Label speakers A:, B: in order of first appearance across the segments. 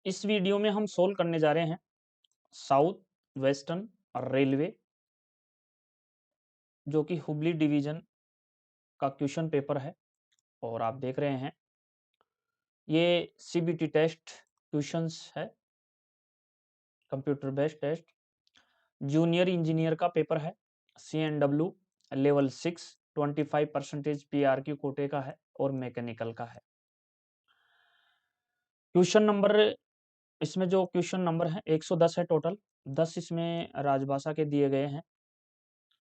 A: इस वीडियो में हम सोल्व करने जा रहे हैं साउथ वेस्टर्न रेलवे जो कि हुबली डिवीजन का क्वेश्चन पेपर है। और आप देख रहे हैं ये सीबीटी टेस्ट क्वेश्चंस है, computer based test. Junior engineer का पेपर है, CNW लेवल 6, 25% PRQ कोटे का है और मैकेनिकल का है। क्वेश्चन नंबर, इसमें जो क्वेश्चन नंबर है 110 है टोटल। 10 इसमें राजभाषा के दिए गए हैं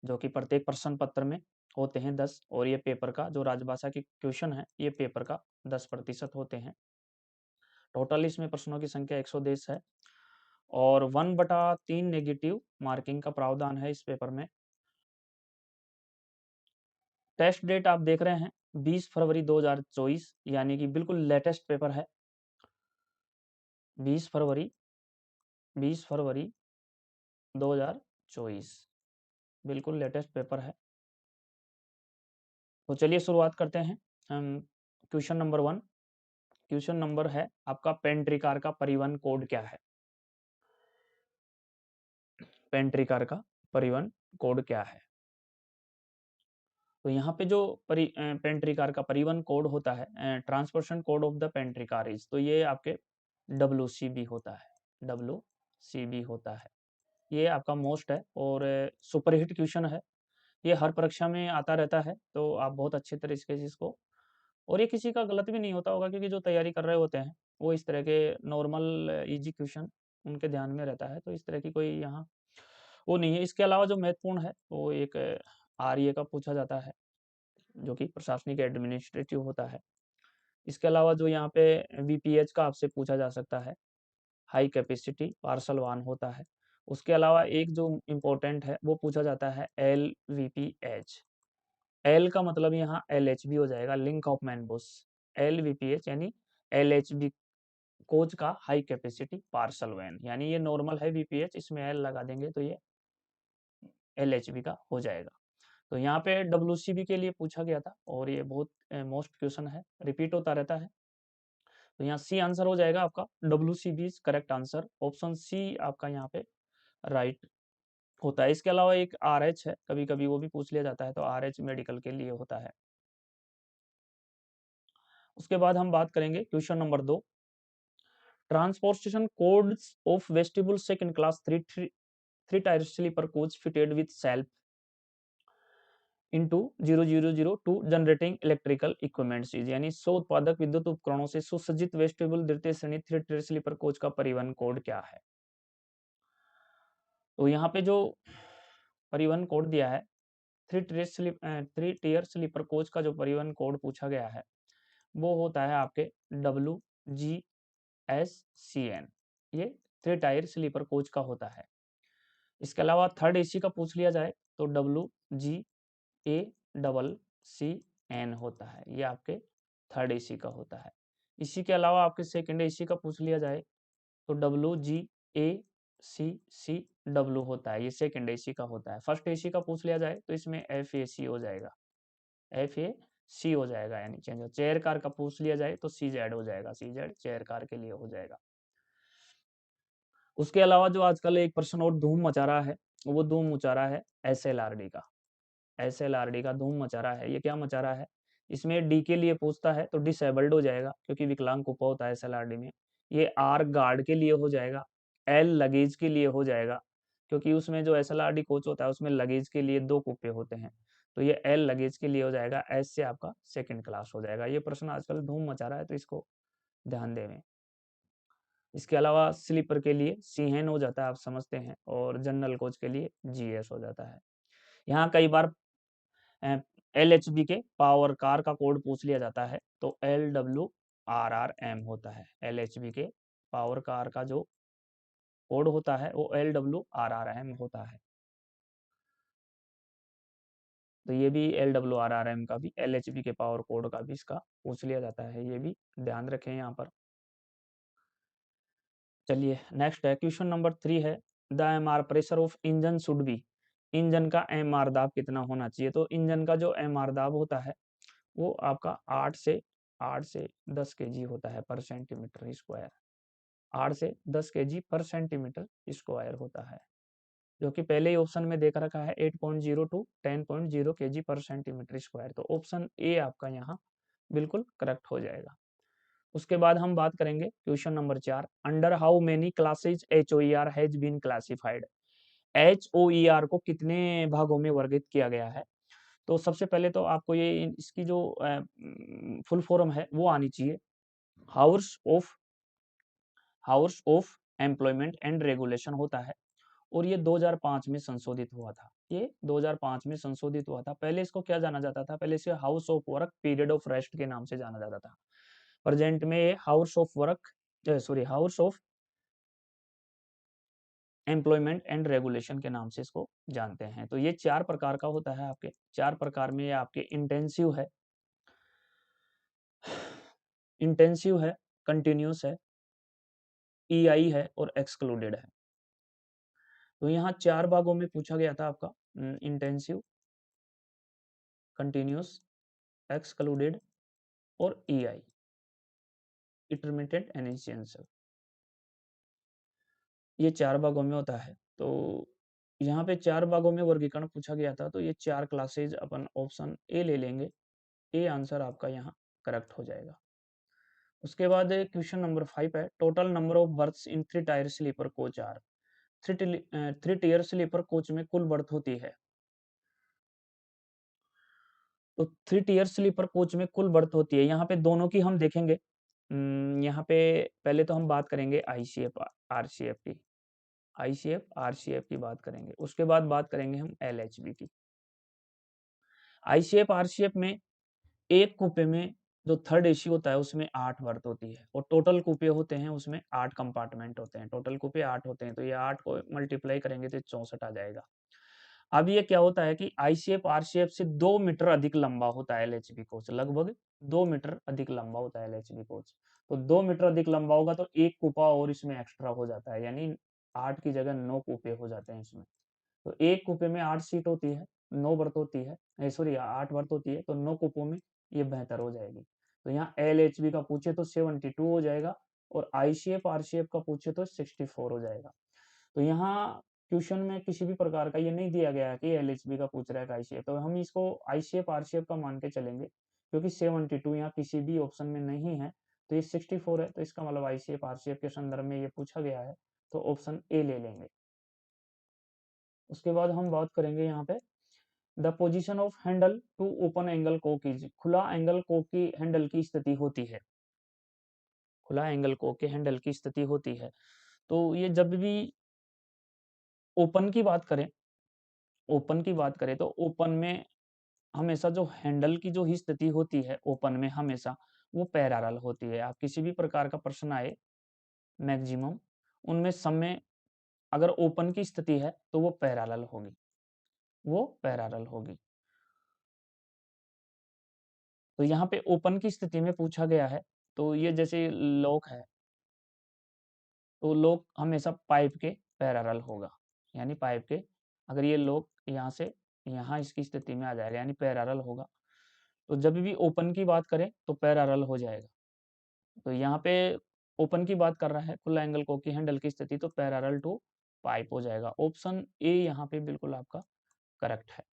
A: जो कि प्रत्येक प्रश्न पत्र में होते हैं 10, और ये पेपर का जो राजभाषा के क्वेश्चन है ये पेपर का 10% होते हैं। टोटल इसमें प्रश्नों की संख्या 110 है और 1/3 नेगेटिव मार्किंग का प्रावधान है इस पेपर में। टेस्ट डेट आप देख रहे हैं 20 फरवरी 2024, यानी कि बिल्कुल लेटेस्ट पेपर है। 20 फरवरी 2024 बिल्कुल लेटेस्ट पेपर है। तो चलिए शुरुआत करते हैं। हम क्वेश्चन नंबर 1, क्वेश्चन नंबर है आपका पेंट्री कार का परिवहन कोड क्या है? पेंट्री कार का परिवहन कोड क्या है? तो यहाँ पे जो पेंट्री कार का परिवहन कोड होता है, transportation code of the pantry car is, तो ये आपके WCB होता है, WCB होता है। ये आपका मोस्ट है और सुपरहिट क्वेश्चन है। ये हर परीक्षा में आता रहता है, तो आप बहुत अच्छे तरीके से इसको, और ये किसी का गलत भी नहीं होता होगा क्योंकि जो तैयारी कर रहे होते हैं वो इस तरह के नॉर्मल इजी क्वेश्चन उनके ध्यान में रहता है, तो इस तरह की कोई यहाँ वो नहीं है। इसके अलावा जो महत्वपूर्ण है वो एक RA का पूछा जाता है जो कि प्रशासनिक एडमिनिस्ट्रेटिव होता है। इसके अलावा जो यहाँ पे VPH का आपसे पूछा जा सकता है, हाई कैपेसिटी पार्सल वाहन होता है। उसके अलावा एक जो इम्पोर्टेंट है वो पूछा जाता है LVPH। एल का मतलब यहाँ LHB हो जाएगा, लिंक ऑफ मैनबस। LVPH यानी LHB कोच का हाई कैपेसिटी पार्सल वैन, यानी ये नॉर्मल है VPH, इसमें L लगा देंगे तो ये LHB का हो जाएगा। तो यहाँ पे WCB के लिए पूछा गया था और ये बहुत मोस्ट क्वेश्चन है, रिपीट होता रहता है। तो यहाँ C आंसर हो जाएगा आपका, WCB is correct answer. Option C आपका यहाँ पे राइट होता है। इसके अलावा एक RH है, कभी कभी वो भी पूछ लिया जाता है, तो RH मेडिकल के लिए होता है। उसके बाद हम बात करेंगे question number 2, transportation codes of vestibule second class three tier sleeper coach fitted with self into 0002 generating electrical equipments, यानी 100 उत्पादक विद्युत उपकरणों से सुसज्जित वेस्टिबुल द्वितीय श्रेणी थ्री टायर स्लीपर कोच का परिवहन कोड क्या है? तो यहाँ पे जो परिवहन कोड दिया है थ्री टीयर स्लीपर कोच का जो परिवहन कोड पूछा गया है वो होता है आपके WGSCN। ये थ्री टायर स्लीपर कोच का होता है। इसके अलावा थर्ड AC का पूछ लिया जाए तो WGACCN होता है, ये आपके थर्ड AC का होता है। इसी के अलावा आपके सेकंड AC का पूछ लिया जाए तो WGACCW होता है, ये सेकंड AC का होता है। फर्स्ट AC का पूछ लिया जाए तो इसमें FAC हो जाएगा, FAC हो जाएगा, यानी चेंज हो। चेयर कार का पूछ लिया जाए तो CZ हो जाएगा, CZ चेयर कार के लिए हो जाएगा। उसके अलावा जो आजकल एक प्रश्न और धूम मचा रहा है, वो धूम मचा रहा है SLRD का। SLRD का धूम मचा रहा है, ये क्या मचा रहा है? इसमें D के लिए पूछता है तो डिसेबल्ड हो जाएगा क्योंकि विकलांग कुपा होता है SLRD में। ये R गार्ड के लिए हो जाएगा, L लगेज के लिए हो जाएगा क्योंकि उसमें जो SLRD कोच होता है उसमें लगेज के लिए 2 कुप्पे होते हैं, तो ये L लगेज के लिए हो जाएगा। S से आपका सेकंड क्लास हो जाएगा। ये प्रश्न आजकल धूम मचा रहा है तो इसको ध्यान देवें। इसके अलावा स्लीपर के लिए CN हो जाता है, आप समझते हैं, और जनरल कोच के लिए GS हो जाता है। यहाँ कई बार LHB के पावर कार का कोड पूछ लिया जाता है तो LWRRM होता है। LHB के पावर कार का जो कोड होता है वो LWRRM होता है। तो ये भी LWRRM का भी, LHB के पावर कोड का भी इसका पूछ लिया जाता है, ये भी ध्यान रखें यहाँ पर। चलिए नेक्स्ट है क्वेश्चन नंबर 3 है, the MR pressure of engine should be, engine का MR दाब कितना होना चाहिए? तो इंजन का जो MR दाब होता है वो आपका 8 से 10 kg होता है पर सेंटीमीटर स्क्वायर। 8 से 10 केजी पर सेंटीमीटर स्क्वायर होता है, जो कि पहले ही ऑप्शन में देख रखा है 8.0 टू 10.0 केजी पर सेंटीमीटर स्क्वायर। तो ऑप्शन ए आपका यहाँ बिल्कुल करेक्ट हो जाएगा। उसके बाद हम बात करेंगे question number 4, under how many classes HOER has been classified. HOER को कितने भागों में वर्गित किया गया है। तो सबसे पहले तो आपको ये इसकी जो फुल फॉर्म है वो आनी चाहिए, house of employment and regulation होता है, और ये 2005 में संशोधित हुआ था। ये 2005 में संशोधित हुआ था। पहले इसको क्या जाना जाता था, पहले इसे house of work period of rest के नाम से जाना जाता था। प्रेजेंट में ये house of employment and regulation के नाम से इसको जानते हैं। तो ये 4 प्रकार का होता है आपके, 4 प्रकार में ये आपके इंटेंसिव है, कंटिन्यूस है, EI है और एक्सक्लूडेड है। तो यहाँ 4 भागों में पूछा गया था आपका, इंटेंसिव, कंटिन्यूस, एक्सक्लूडेड और EI, इंटरमीडिएट एंड एसेंशियल। ये 4 भागों में होता है। तो यहाँ पे 4 भागों में वर्गीकरण पूछा गया था, तो ये 4 क्लासेज अपन ऑप्शन ए ले लेंगे। ए आंसर आपका यहाँ करेक्ट हो जाएगा। उसके बाद क्वेश्चन नंबर 5 है, total number of berths in 3 tier sleeper coach are. 3 tier sleeper coach में कुल बर्थ होती है, तो 3 टियर स्लीपर कोच में कुल बर्थ होती है। यहाँ पे दोनों की हम देखेंगे। यहाँ पे पहले तो हम बात करेंगे ICF RCF की, ICF RCF की बात करेंगे। उसके बाद बात करेंगे हम LHB की। ICF RCF में एक कूपे में जो थर्ड एसी होता है उसमें 8 बर्थ होती है, और टोटल कूपे होते हैं उसमें 8 कंपार्टमेंट होते हैं। टोटल कूपे 8 होते हैं, तो ये 8 को मल्टीप्लाई करेंगे तो 64 आ जाएगा। अब ये क्या होता है कि ICF RCF से 2 मीटर अधिक लंबा होता है LHB कोच, लगभग 2 मीटर अधिक लंबा होता है LHB कोच। तो 2 मीटर अधिक लंबा होगा तो एक कूपा और इसमें एक्स्ट्रा हो जाता है, यानी 8 की जगह 9 कूपे हो जाते हैं इसमें। तो एक कूपे में 8 सीट होती है, 9 बर्थ होती है, सॉरी 8 बर्थ होती है, तो 9 कूपों में ये बेहतर हो जाएगी। तो यहाँ LHB का पूछे तो 72 हो जाएगा, और ICF RCF का पूछे तो 64 हो जाएगा। तो यहाँ क्वेश्चन में किसी भी प्रकार का ये नहीं दिया गया है कि LHB का पूछ रहा है ICF, तो हम इसको ICF RCF का मान के चलेंगे, क्योंकि 72 यहाँ किसी भी ऑप्शन में नहीं है, तो ये 64 है, तो इसका मतलब ICF RCF के संदर्भ में ये पूछा गया है, तो ऑप्शन ए ले लेंगे। उसके बाद हम बात करेंगे यहाँ पे, the position of handle to open angle cock is. खुला एंगल कोक की हैंडल की स्थिति होती है, खुला एंगल कोक के हैंडल की स्थिति होती है। तो ये जब भी ओपन की बात करें, ओपन की बात करें तो ओपन में हमेशा जो हैंडल की जो ही स्थिति होती है ओपन में, हमेशा वो पैरेलल होती है। आप किसी भी प्रकार का प्रश्न आए मैक्सिमम, उनमें समय अगर ओपन की स्थिति है तो वो पैरेलल होगी, वो पैरेलल होगी। तो यहाँ पे ओपन की स्थिति में पूछा गया है, तो ये जैसे लॉक है, तो लॉक हमेशा पाइप के पैरेलल होगा, यानी पाइप के, अगर ये लॉक यहाँ से यहाँ इसकी स्थिति में आ जाएगा, यानी पैरेलल होगा। तो जब भी ओपन की बात करें तो पैरेलल हो जाएगा। तो यहाँ पे ओपन की बात कर रहा है, खुला एंगल कोक की हैंडल की स्थिति, तो पैरेलल टू पाइप हो जाएगा। ऑप्शन ए यहाँ पे बिल्कुल आपका करेक्ट है।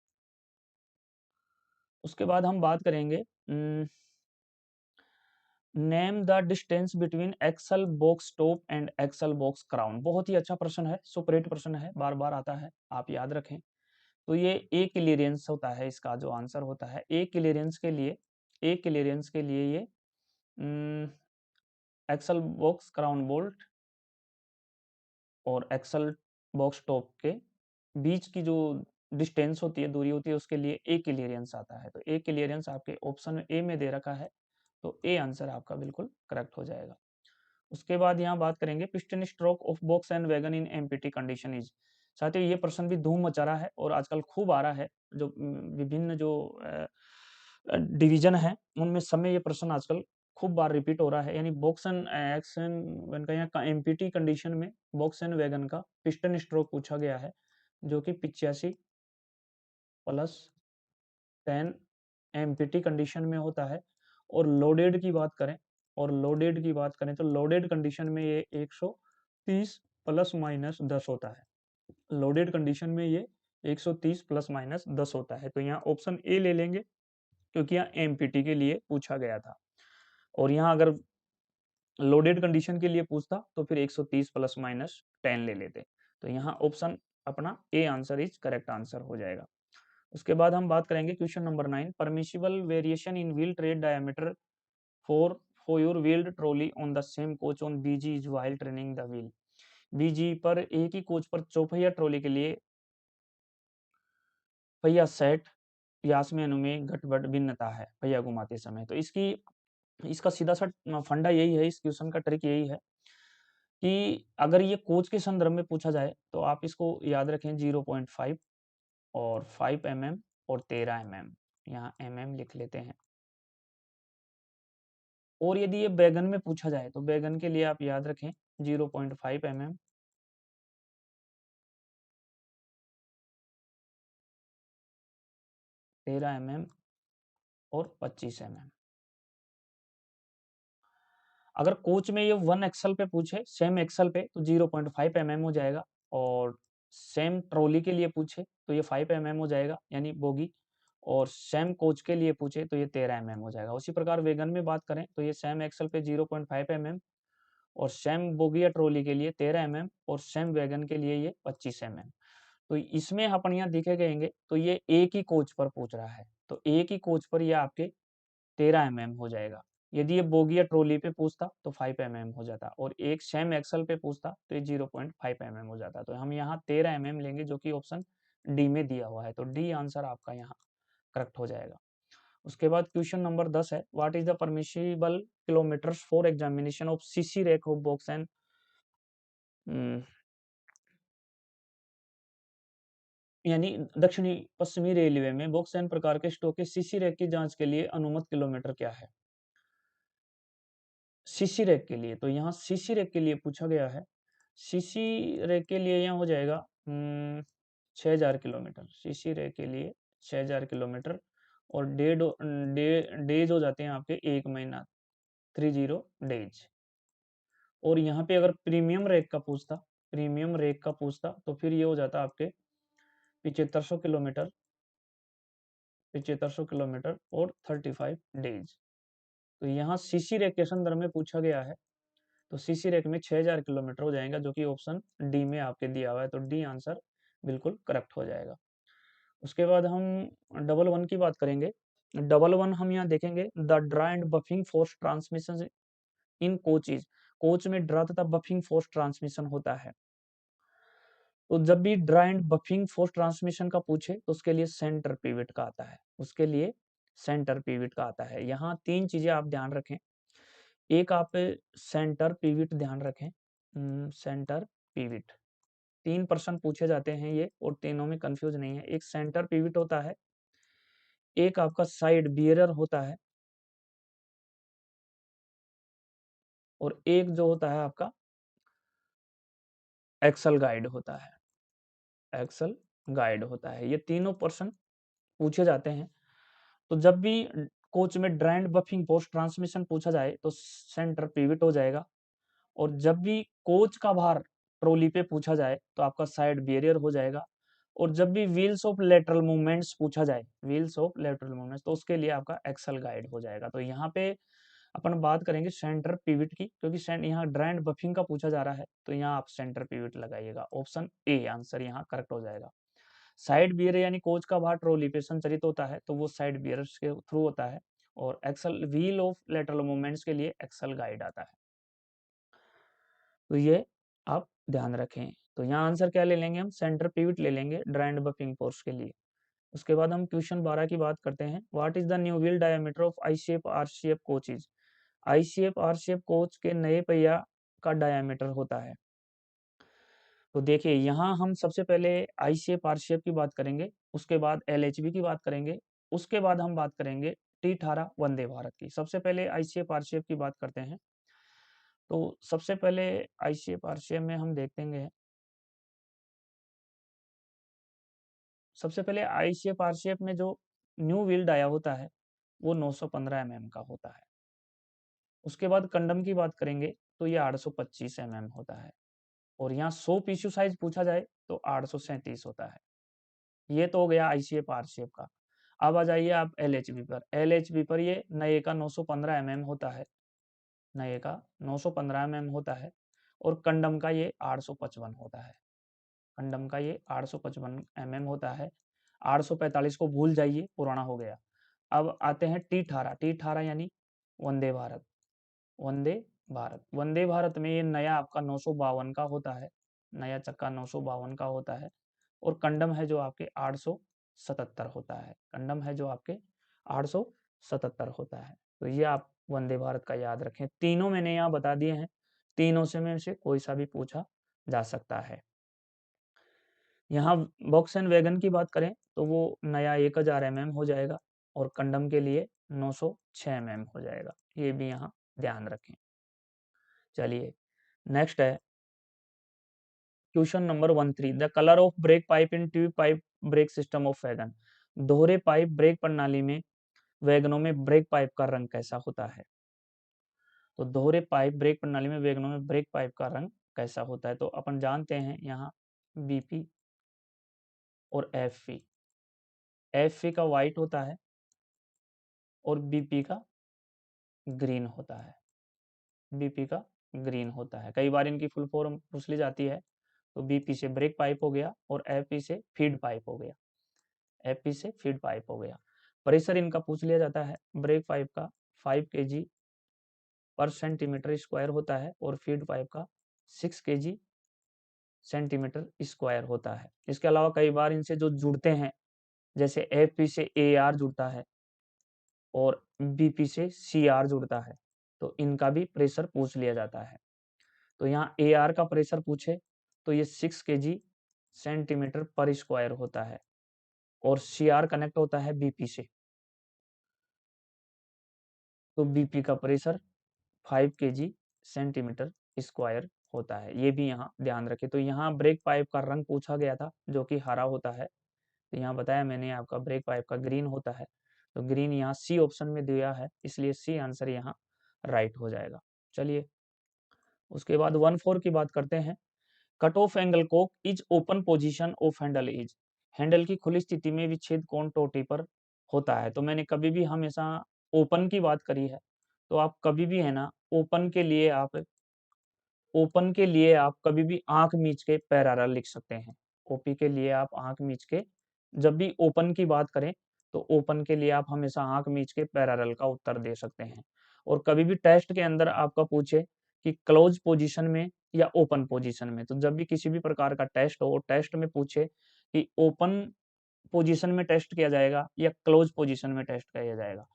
A: उसके बाद हम बात करेंगे, name the distance between axle box top and axle box crown. बहुत ही अच्छा प्रश्न है, सुपरहिट प्रश्न है, बार बार आता है, आप याद रखें। तो ये ए क्लियरेंस होता है, इसका जो आंसर होता है ए क्लियरेंस के लिए, ए क्लियरेंस के लिए ये एक्सल बॉक्स क्राउन बोल्ट और एक्सल बॉक्स टॉप के बीच की जो डिस्टेंस होती है, दूरी होती है, उसके लिए ए क्लियरेंस आता है। तो ए क्लियरेंस आपके ऑप्शन ए में दे रखा है, तो ए आंसर आपका बिल्कुल करेक्ट हो जाएगा। उसके बाद यहाँ बात करेंगे, piston stroke of box and wagon in empty condition is. साथियों ये प्रश्न भी धूम मचा रहा है और आजकल खूब आ रहा है, जो विभिन्न जो डिवीजन है उनमें समय ये प्रश्न आजकल खूब बार रिपीट हो रहा है। यानी बॉक्स एंड एक्सन वैगन का, यहाँ एम्प्टी कंडीशन में बॉक्स एंड वैगन का पिस्टन स्ट्रोक पूछा गया है, जो कि 85 + 10 एम्प्टी कंडीशन में होता है। और लोडेड की बात करें और लोडेड की बात करें तो लोडेड कंडीशन में ये 130 प्लस माइनस 10 होता है। लोडेड कंडीशन में ये 130 प्लस माइनस 10 होता है। तो यहाँ ऑप्शन ए ले लेंगे क्योंकि यहाँ एमपीटी के लिए पूछा गया था। और यहाँ अगर लोडेड कंडीशन के लिए पूछता तो फिर 130 प्लस माइनस 10 ले लेते। तो यहाँ ऑप्शन अपना A answer is correct answer हो जाएगा। उसके बाद हम बात करेंगे question number 9, permissible variation in wheel tread diameter for your wheeled trolley on the same coach on BG is while training the wheel. BG पर एक ही कोच पर चौपहिया ट्रॉली के लिए पहिया सेट व्यास में अनुमेय घटबढ़ भिन्नता है पहिया घुमाते समय। तो इसका सीधा सा फंडा यही है, इस क्वेश्चन का ट्रिक यही है कि अगर ये कोच के संदर्भ में पूछा जाए तो आप इसको याद रखें 0.5 और 5 mm और 13 mm, यहाँ mm लिख लेते हैं। और यदि ये बैगन में पूछा जाए तो बैगन के लिए आप याद रखें 0.5 mm, 13 mm और 25 mm। अगर कोच में ये 1 एक्सल पे पूछे, सेम एक्सल पे, तो 0.5 mm हो जाएगा। और सेम ट्रॉली के लिए पूछे तो ये 5 mm हो जाएगा यानी बोगी। और सेम कोच के लिए पूछे तो ये 13 mm हो जाएगा। उसी प्रकार वेगन में बात करें तो ये सेम एक्सल पे 0.5 mm और सेम बोगी या ट्रॉली के लिए 13 mm और सेम वैगन के लिए ये 25 mm। तो इसमें अपन यहाँ देखे गएंगे तो ये एक ही कोच पर पूछ रहा है, तो एक ही कोच पर ये आपके 13 mm हो जाएगा। यदि ये बोगी या ट्रॉली पे पूछता तो 5 mm हो जाता, और एक सेम एक्सल पे पूछता तो ये 0.5 mm हो जाता। तो हम यहाँ 13 mm लेंगे जो कि ऑप्शन डी में दिया हुआ है। तो डी आंसर आपका यहाँ करेक्ट हो जाएगा। उसके बाद क्वेश्चन नंबर 10 है, what is the permissible kilometres for examination of CC rack of box and यानी दक्षिणी पश्चिमी रेलवे में बॉक्स एंड प्रकार के स्टॉक के सीसी रैक की जांच के लिए अनुमत किलोमीटर क्या है। सीसी रैक के लिए, तो यहाँ सीसी रैक के लिए पूछा गया है। सीसी रैक के लिए यहाँ हो जाएगा 6000 किलोमीटर। सीसी रैक के लिए 6000 किलोमीटर। और डेज हो जाते हैं आपके 1 महीना, 30 डेज। और यहाँ पे अगर प्रीमियम रैक का पूछता तो फिर ये हो जाता आपके 7500 किलोमीटर, 7500 किलोमीटर और 35 डेज। तो यहाँ सीसी रैक के संदर्भ में पूछा गया है, तो सीसी रैक में 6000 किलोमीटर हो जाएगा जो कि ऑप्शन डी में आपके दिया हुआ है। तो डी आंसर बिल्कुल करेक्ट हो जाएगा। उसके बाद हम डबल वन की बात करेंगे। डबल वन हम यहाँ देखेंगे, the draw and buffing force transmission in coaches. Coach में ड्रा तथा बफिंग फोर्स ट्रांसमिशन होता है। तो जब भी draw and buffing force transmission का पूछे तो उसके लिए सेंटर पिवट का आता है, उसके लिए सेंटर पिवट का आता है। यहाँ तीन चीजें आप ध्यान रखें। एक आप सेंटर पिवट ध्यान रखें, सेंटर पिवट 3% पूछे जाते हैं ये, और तीनों में कंफ्यूज नहीं है। एक सेंटर पिवट होता है, एक आपका साइड बियरर होता है, और एक जो होता है आपका एक्सल गाइड होता है। एक्सल गाइड होता है, ये तीनों पर्सन पूछे जाते हैं। तो जब भी कोच में draw and buffing post transmission पूछा जाए तो सेंटर पिवट हो जाएगा। और जब भी कोच का भार ट्रॉली पे पूछा जाए तो आपका साइड बैरियर हो जाएगा। और जब भी व्हील्स ऑफ लेटरल मूवमेंट्स पूछा जाए, व्हील्स ऑफ लेटरल मूवमेंट्स, तो उसके लिए आपका एक्सल गाइड हो जाएगा। तो यहाँ पे अपन बात करेंगे सेंटर पिवट की, क्योंकि यहाँ ड्रा एंड बफिंग का पूछा जा रहा है, तो यहाँ आप सेंटर पिवट लगाइएगा। ऑप्शन ए आंसर यहाँ करेक्ट हो जाएगा। साइड बियर यानी कोच का भार ट्रॉली पे संचरित होता है तो वो साइड बियर्स के थ्रू होता है। और axle wheel of lateral movements के लिए एक्सल गाइड आता है। तो ये आप ध्यान रखें। तो यहाँ आंसर क्या ले लेंगे हम, सेंटर पिवट ले लेंगे ड्रा एंड बफिंग फोर्स के लिए। उसके बाद हम क्वेश्चन 12 की बात करते हैं, what is the new wheel diameter of I shape R shape coaches. I shape R shape coach के नए पहिया का डायमीटर होता है। तो देखिए यहाँ हम सबसे पहले आई शेप आर शेप की बात करेंगे, उसके बाद LHB की बात करेंगे, उसके बाद हम बात करेंगे T18 वंदे भारत की। सबसे पहले आई शेप आर शेप की बात करते हैं। तो सबसे पहले आई शेप आर शेप में हम देखेंगे, सबसे पहले आई शेप आर शेप में जो न्यू व्हील डाया होता है वो 915 mm का होता है। उसके बाद कंडम की बात करेंगे तो ये 825 होता है, और यहाँ 100 पीसीयू साइज पूछा जाए तो 837 होता है। ये तो हो गया आईसीएफ आरसीएफ का। अब आ जाइए आप एलएचबी पर। एलएचबी पर ये नए का 915 होता है, नए का 915 होता है, और कंडम का ये 855 होता है। कंडम का ये 855 होता है। 845 को भूल जाइए, पुराना हो गया। अब आते हैं T18। T18 यानी वंदे भारत। वंदे भारत, वंदे भारत में ये नया आपका 952 का होता है, नया चक्का 952 का होता है, और कंडम है जो आपके 877 होता है। कंडम है जो आपके 877 होता है। तो ये आप वंदे भारत का याद रखें। तीनों मैंने यहाँ बता दिए हैं, तीनों से में से कोई सा भी पूछा जा सकता है। यहाँ बॉक्स एंड वैगन की बात करें तो वो नया 1000 हो जाएगा, और कंडम के लिए 906 हो जाएगा। ये भी यहाँ ध्यान रखें। चलिए नेक्स्ट है question number 13। The colour of break pipe in tube pipe brake system of wagon. दोहरे पाइप ब्रेक प्रणाली में वैगनों में ब्रेक पाइप का रंग कैसा होता है? तो दोहरे पाइप ब्रेक प्रणाली में वैगनों में ब्रेक पाइप का रंग कैसा होता है? तो अपन जानते हैं यहाँ बीपी और एफपी। एफपी का व्हाइट होता है और बीपी का ग्रीन होता है। बीपी का ग्रीन होता है। कई बार इनकी फुल फॉर्म पूछ ली जाती है। तो बीपी से ब्रेक पाइप हो गया, और एफपी से फीड पाइप हो गया। एफपी से फीड पाइप हो गया। प्रेशर इनका पूछ लिया जाता है। ब्रेक पाइप का 5 kg पर सेंटीमीटर स्क्वायर होता है, और फीड पाइप का 6 kg सेंटीमीटर स्क्वायर होता है। इसके अलावा कई बार इनसे जो जुड़ते हैं, जैसे एफपी से एआर जुड़ता है और बीपी से सीआर जुड़ता है, तो इनका भी प्रेशर पूछ लिया जाता है। तो यहाँ एआर का प्रेशर पूछे तो ये 6 kg सेंटीमीटर पर स्क्वायर होता है, और सीआर कनेक्ट होता है बीपी से, तो बीपी का प्रेशर 5 kg सेंटीमीटर स्क्वायर होता है। ये भी यहाँ ध्यान रखें। तो यहाँ ब्रेक पाइप का रंग पूछा गया था जो कि हरा होता है। तो यहाँ बताया मैंने आपका ब्रेक पाइप का ग्रीन होता है। तो ग्रीन यहाँ सी ऑप्शन में दिया है, इसलिए सी आंसर यहाँ राइट हो जाएगा। चलिए उसके बाद 1/4 की बात करते हैं। Cut off angle cock is open position of Henle is. Handle की खुली स्थिति में विच्छेद कोण टोटी पर होता है। तो मैंने कभी भी हमेशा ओपन की बात करी है, तो आप कभी भी है ना ओपन के लिए आप कभी भी आंख मीच के पैरेलल लिख सकते हैं। ओपी के लिए आप आंख मीच के, जब भी ओपन की बात करें तो ओपन के लिए आप हमेशा आंख मीच के पैरेलल का उत्तर दे सकते हैं। और कभी भी टेस्ट के अंदर आपका पूछे कि क्लोज पोजीशन में या ओपन पोजीशन में, तो जब भी किसी भी प्रकार का टेस्ट हो, टेस्ट में पूछे कि ओपन पोजीशन में टेस्ट किया जाएगा या क्लोज पोजीशन में टेस्ट किया जाएगा,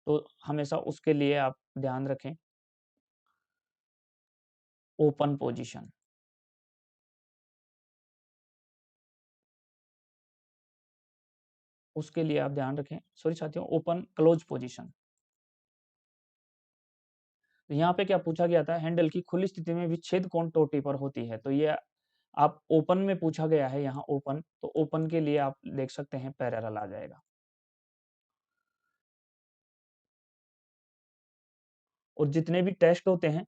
A: तो हमेशा उसके लिए आप ध्यान रखें ओपन पोजीशन। उसके लिए आप ध्यान रखें, सॉरी साथियों, ओपन क्लोज पोजीशन। तो यहाँ पे क्या पूछा गया था, हैंडल की खुली स्थिति में विच्छेद कोण टोटी पर होती है। तो ये आप ओपन में पूछा गया है, यहाँ ओपन, तो ओपन के लिए आप देख सकते हैं पैरेलल आ जाएगा। और जितने भी टेस्ट होते हैं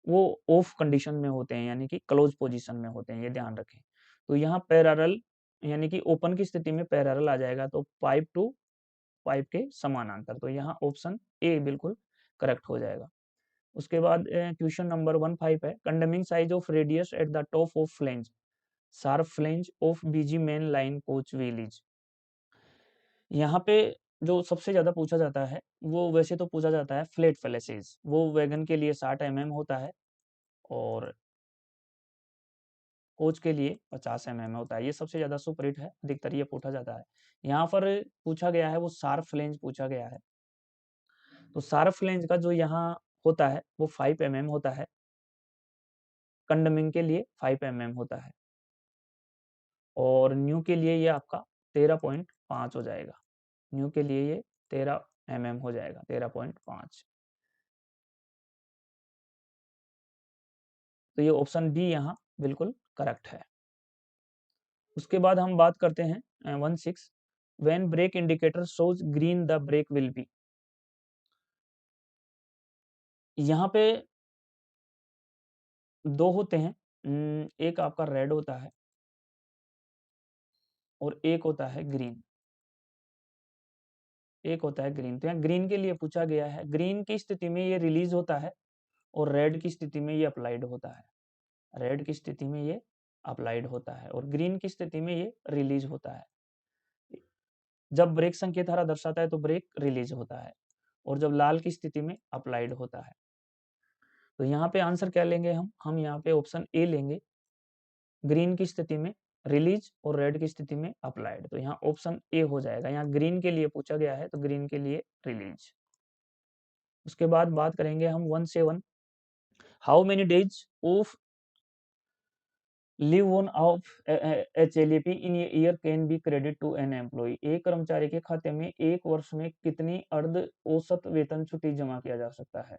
A: वो ऑफ कंडीशन में होते हैं, यानी कि क्लोज पोजीशन में होते हैं, ये ध्यान रखें। तो यहाँ पैरेलल यानी कि ओपन की स्थिति में पैरेलल आ जाएगा, तो पाइप टू पाइप के समानांतर। तो यहाँ ऑप्शन ए बिल्कुल करेक्ट हो जाएगा। उसके बाद क्वेश्चन नंबर 15 है, condemning size of radius at the top of flange sharp flange of BG main line coach wheel is. यहाँ पे जो सबसे ज्यादा पूछा जाता है वो वैसे तो पूछा जाता है फ्लैट फ्लेसेस, वो वैगन के लिए 60 होता है, और कोच के लिए 50 होता है। ये सबसे ज्यादा सुपरहिट है, अधिकतर ये पूछा जाता है। यहाँ पर पूछा गया है वो शार्प फ्लेंज पूछा गया है। तो शार्प फ्लेंज का जो यहाँ होता है वो 5 होता है, कंडमिंग के लिए 5 होता है, और न्यू के लिए ये आपका 13.5 हो जाएगा। न्यू के लिए ये 13 हो जाएगा, 13.5। तो ये ऑप्शन बी यहाँ बिल्कुल करेक्ट है। उसके बाद हम बात करते हैं 16, when brake indicator shows green the brake will be. यहाँ पे दो होते हैं, एक आपका रेड होता है और एक होता है ग्रीन। एक होता है ग्रीन। तो यहाँ ग्रीन के लिए पूछा गया है, ग्रीन की स्थिति में ये रिलीज होता है और रेड की स्थिति में ये अप्लाइड होता है। रेड की स्थिति में ये अप्लाइड होता है और ग्रीन की स्थिति में ये रिलीज होता है। जब ब्रेक संकेत हरा दर्शाता है तो ब्रेक रिलीज होता है और जब लाल की स्थिति में अप्लाइड होता है। तो यहाँ पे आंसर क्या लेंगे हम यहाँ पे ऑप्शन ए लेंगे, ग्रीन की स्थिति में रिलीज और रेड की स्थिति में अप्लाइड। तो यहाँ ऑप्शन ए हो जाएगा। यहाँ ग्रीन के लिए पूछा गया है तो ग्रीन के लिए रिलीज। उसके बाद बात करेंगे हम 1 से 1। How many days of leave on of HLAP in year can be credit to an employ. एक कर्मचारी के खाते में एक वर्ष में कितनी अर्ध औसत वेतन छुट्टी जमा किया जा सकता है।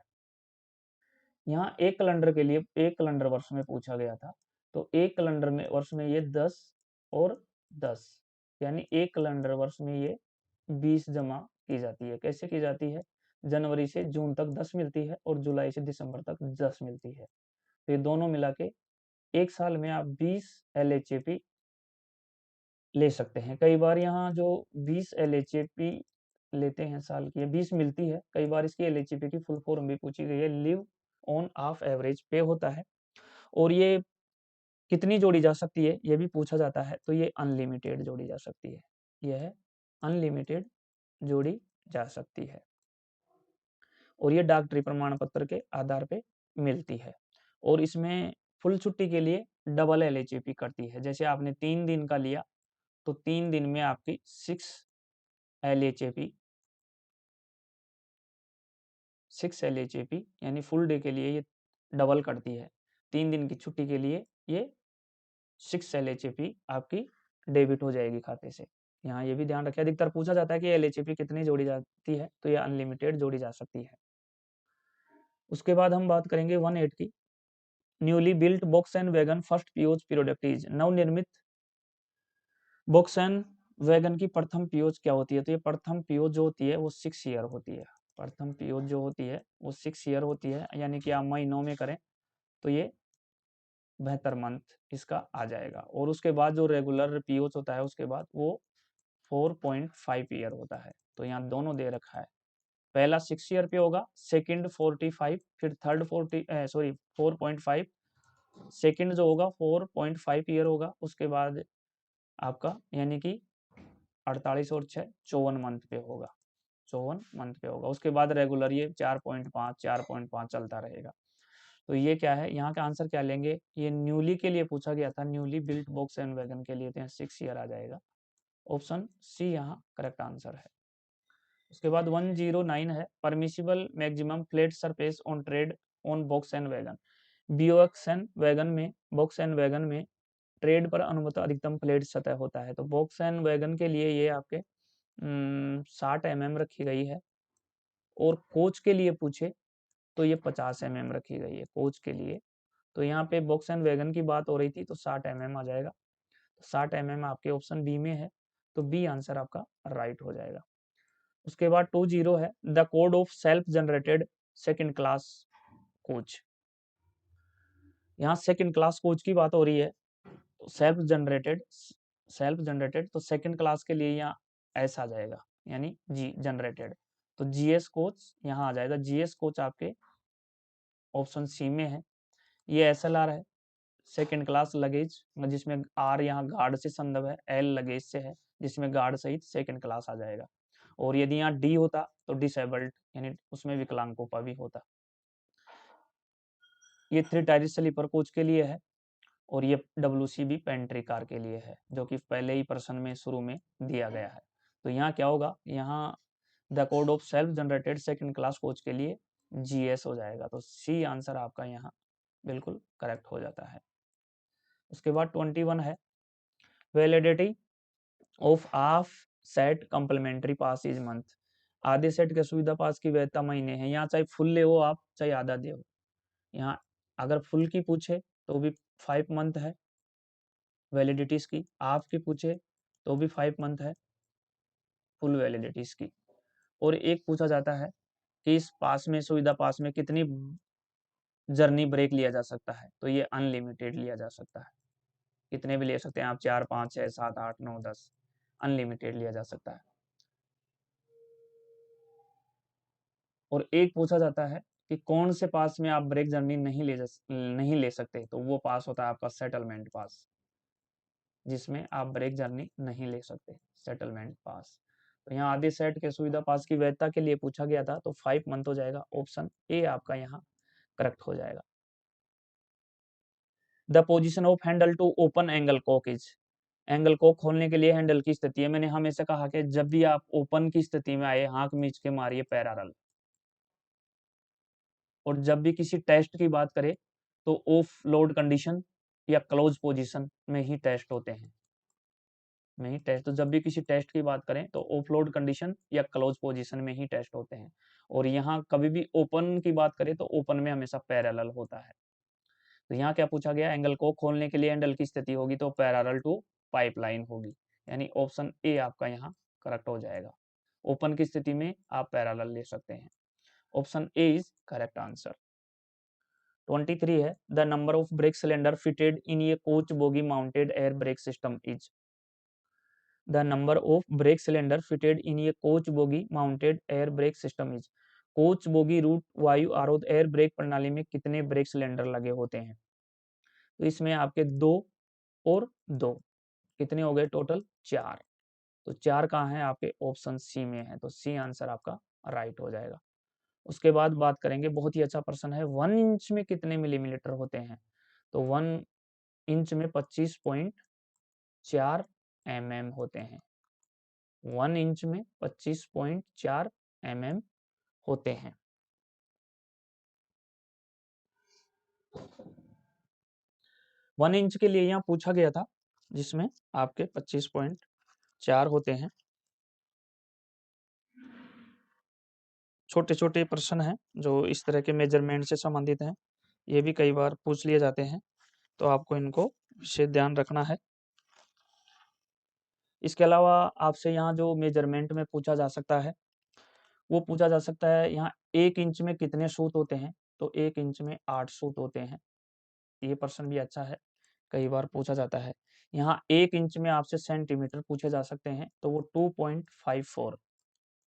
A: यहाँ एक कैलेंडर के लिए एक कैलेंडर वर्ष में पूछा गया था, तो एक कैलेंडर में वर्ष में ये 10 और 10, यानी एक कैलेंडर वर्ष में ये 20 जमा की जाती है। कैसे की जाती है? जनवरी से जून तक 10 मिलती है और जुलाई से दिसंबर तक 10 मिलती है। तो ये दोनों मिला के एक साल में आप 20 LHAP ले सकते हैं। कई बार यहाँ जो 20 LHAP लेते हैं साल की, 20 मिलती है, कई बार इसकी LHAP की फुल फॉर्म भी पूछी गई है, लिव ऑन ऑफ एवरेज पे होता है। और ये कितनी जोड़ी जा सकती है ये भी पूछा जाता है, तो ये अनलिमिटेड जोड़ी जा सकती है। यह अनलिमिटेड जोड़ी जा सकती है और ये डॉक्टरी प्रमाण पत्र के आधार पे मिलती है। और इसमें फुल छुट्टी के लिए डबल LHAP करती है। जैसे आपने 3 दिन का लिया तो 3 दिन में आपकी 6 LHAP यानी फुल डे के लिए ये डबल करती है। 3 दिन की छुट्टी के लिए ये 6 LHAP आपकी डेबिट हो जाएगी खाते से। यहाँ ये भी ध्यान रखें, अधिकतर पूछा जाता है कि LHAP कितनी जोड़ी जाती है, तो ये अनलिमिटेड जोड़ी जा सकती है। उसके बाद हम बात करेंगे 1/8 की। Newly built box and wagon first पियोज प्रोडक्ट इज। नवनिर्मित बॉक्स एंड वैगन की प्रथम पियोज क्या होती है? तो ये प्रथम पियोज जो होती है वो 6 ईयर होती है। प्रथम पियोज जो होती है वो 6 ईयर होती है, यानी कि आप महीनों में करें तो ये 72 मंथ इसका आ जाएगा। और उसके बाद जो रेगुलर पीओच होता है उसके बाद वो 4.5 ईयर होता है। तो यहाँ दोनों दे रखा है, पहला 6 ईयर पे होगा, सेकंड 45, फिर थर्ड 4.5, सेकंड जो होगा 4.5 ईयर होगा। उसके बाद आपका यानी कि 48 और 6 54 मंथ पे होगा, 54 मंथ पे होगा। उसके बाद रेगुलर ये 4.5 चलता रहेगा। तो ये क्या है, यहाँ का आंसर क्या लेंगे? ये न्यूली के लिए पूछा गया था, newly built box and wagon के लिए, तो यहाँ 6 ईयर आ जाएगा। ऑप्शन सी यहाँ करेक्ट आंसर है। उसके बाद 109 है, permissible maximum flat surface on trade on box and wagon. Box and wagon में, बॉक्स एंड वैगन में ट्रेड पर अनुमत अधिकतम फ्लैट सतह होता है। तो बॉक्स एंड वैगन के लिए ये आपके 60 mm रखी गई है और कोच के लिए पूछे तो ये 50 mm रखी गई है कोच के लिए। तो यहाँ पे बॉक्स एंड वैगन की बात हो रही थी तो 60 mm आ जाएगा। तो 60 mm आपके ऑप्शन बी में है, तो बी आंसर आपका राइट हो जाएगा। उसके बाद 20 है, the code of self generated second class coach. यहाँ सेकंड क्लास कोच की बात हो रही है, तो सेल्फ जनरेटेड तो सेकंड क्लास के लिए यहाँ एस आ जाएगा, यानी जी जनरेटेड। तो GS कोच यहाँ आ जाएगा। GS कोच आपके ऑप्शन सी में है। ये SLR है, सेकंड क्लास लगेज, जिसमें आर यहाँ गार्ड से संदर्भ है, एल लगेज से है, जिसमें गार्ड सहित सेकंड क्लास आ जाएगा। और यदि यहाँ डी होता तो डिसेबल्ड, यानी उसमें विकलांगों का भी होता। ये 3 टायर स्लीपर कोच के लिए है और ये WCB पेंट्री कार के लिए है, जो कि पहले ही प्रश्न में शुरू में दिया गया है। तो यहाँ क्या होगा, यहाँ the code of self generated second class coach के लिए GS हो जाएगा। तो सी आंसर आपका यहाँ बिल्कुल करेक्ट हो जाता है। उसके बाद 21 है, validity of half set complimentary pass is month. आधे सेट के सुविधा पास की वैधता महीने है। यहाँ चाहे फुल ले हो आप, चाहे आधा दे हो। यहाँ अगर फुल की पूछे तो भी 5 मंथ है वैलिडिटीज की, हाफ की पूछे तो भी 5 मंथ है फुल वैलिडिटीज की। और एक पूछा जाता है कि इस पास में, सुविधा पास में कितनी जर्नी ब्रेक लिया जा सकता है, तो ये अनलिमिटेड लिया जा सकता है, कितने भी ले सकते हैं आप, 4 5 6 7 8 9 10, अनलिमिटेड लिया जा सकता है। और एक पूछा जाता है कि कौन से पास में आप ब्रेक जर्नी नहीं ले सकते, तो वो पास होता है आपका सेटलमेंट पास, जिसमें आप ब्रेक जर्नी नहीं ले सकते, सेटलमेंट पास। तो यहाँ आधे सेट के सुविधा पास की वैधता के लिए पूछा गया था, तो 5 मंथ हो जाएगा, ऑप्शन ए आपका यहाँ करेक्ट हो जाएगा। The position of handle to open angle cock is, angle cock खोलने के लिए हैंडल की स्थिति है, मैंने हमेशा कहा कि जब भी आप ओपन की स्थिति में आए, हाँक मीच के मारिए पैरेलल। और जब भी किसी टेस्ट की बात करें तो ऑफ लोड कंडीशन या क्लोज पोजीशन में ही टेस्ट होते हैं, में ही टेस्ट, तो जब भी किसी टेस्ट की बात करें तो ऑफ लोड कंडीशन या क्लोज पोजीशन में ही टेस्ट होते हैं। और यहाँ कभी भी ओपन की बात करें तो ओपन में हमेशा पैरेलल होता है। तो यहाँ क्या पूछा गया, एंगल को खोलने के लिए हैंडल की स्थिति होगी तो पैरेलल टू पाइपलाइन होगी, यानी ऑप्शन ए आपका यहाँ करेक्ट हो जाएगा। ओपन की स्थिति में आप पैरेलल ले सकते हैं, option A is correct answer. 23 है, the number of brake cylinder fitted in a coach bogie mounted air brake system is, the number of brake cylinder fitted in a coach bogie mounted air brake system is, coach bogie रूट वायु आरोध air brake प्रणाली में कितने brake cylinder लगे होते हैं, तो इसमें आपके 2 और 2 कितने हो गए टोटल, 4। तो 4 कहाँ है आपके, ऑप्शन सी में है, तो सी आंसर आपका राइट हो जाएगा। उसके बाद बात करेंगे, बहुत ही अच्छा प्रश्न है, 1 इंच में कितने मिलीमीटर होते हैं, तो 1 इंच में 25.4 mm होते हैं, 1 इंच में 25.4 mm होते हैं। वन इंच के लिए यहाँ पूछा गया था, जिसमें आपके 25.4 होते हैं। छोटे छोटे प्रश्न हैं जो इस तरह के मेजरमेंट से संबंधित हैं, ये भी कई बार पूछ लिए जाते हैं, तो आपको इनको विशेष ध्यान रखना है। इसके अलावा आपसे यहाँ जो मेजरमेंट में पूछा जा सकता है, वो पूछा जा सकता है, यहाँ 1 इंच में कितने सूत होते हैं, तो 1 इंच में 8 सूत होते हैं, ये प्रश्न भी अच्छा है, कई बार पूछा जाता है। यहाँ 1 इंच में आपसे सेंटीमीटर पूछे जा सकते हैं, तो वो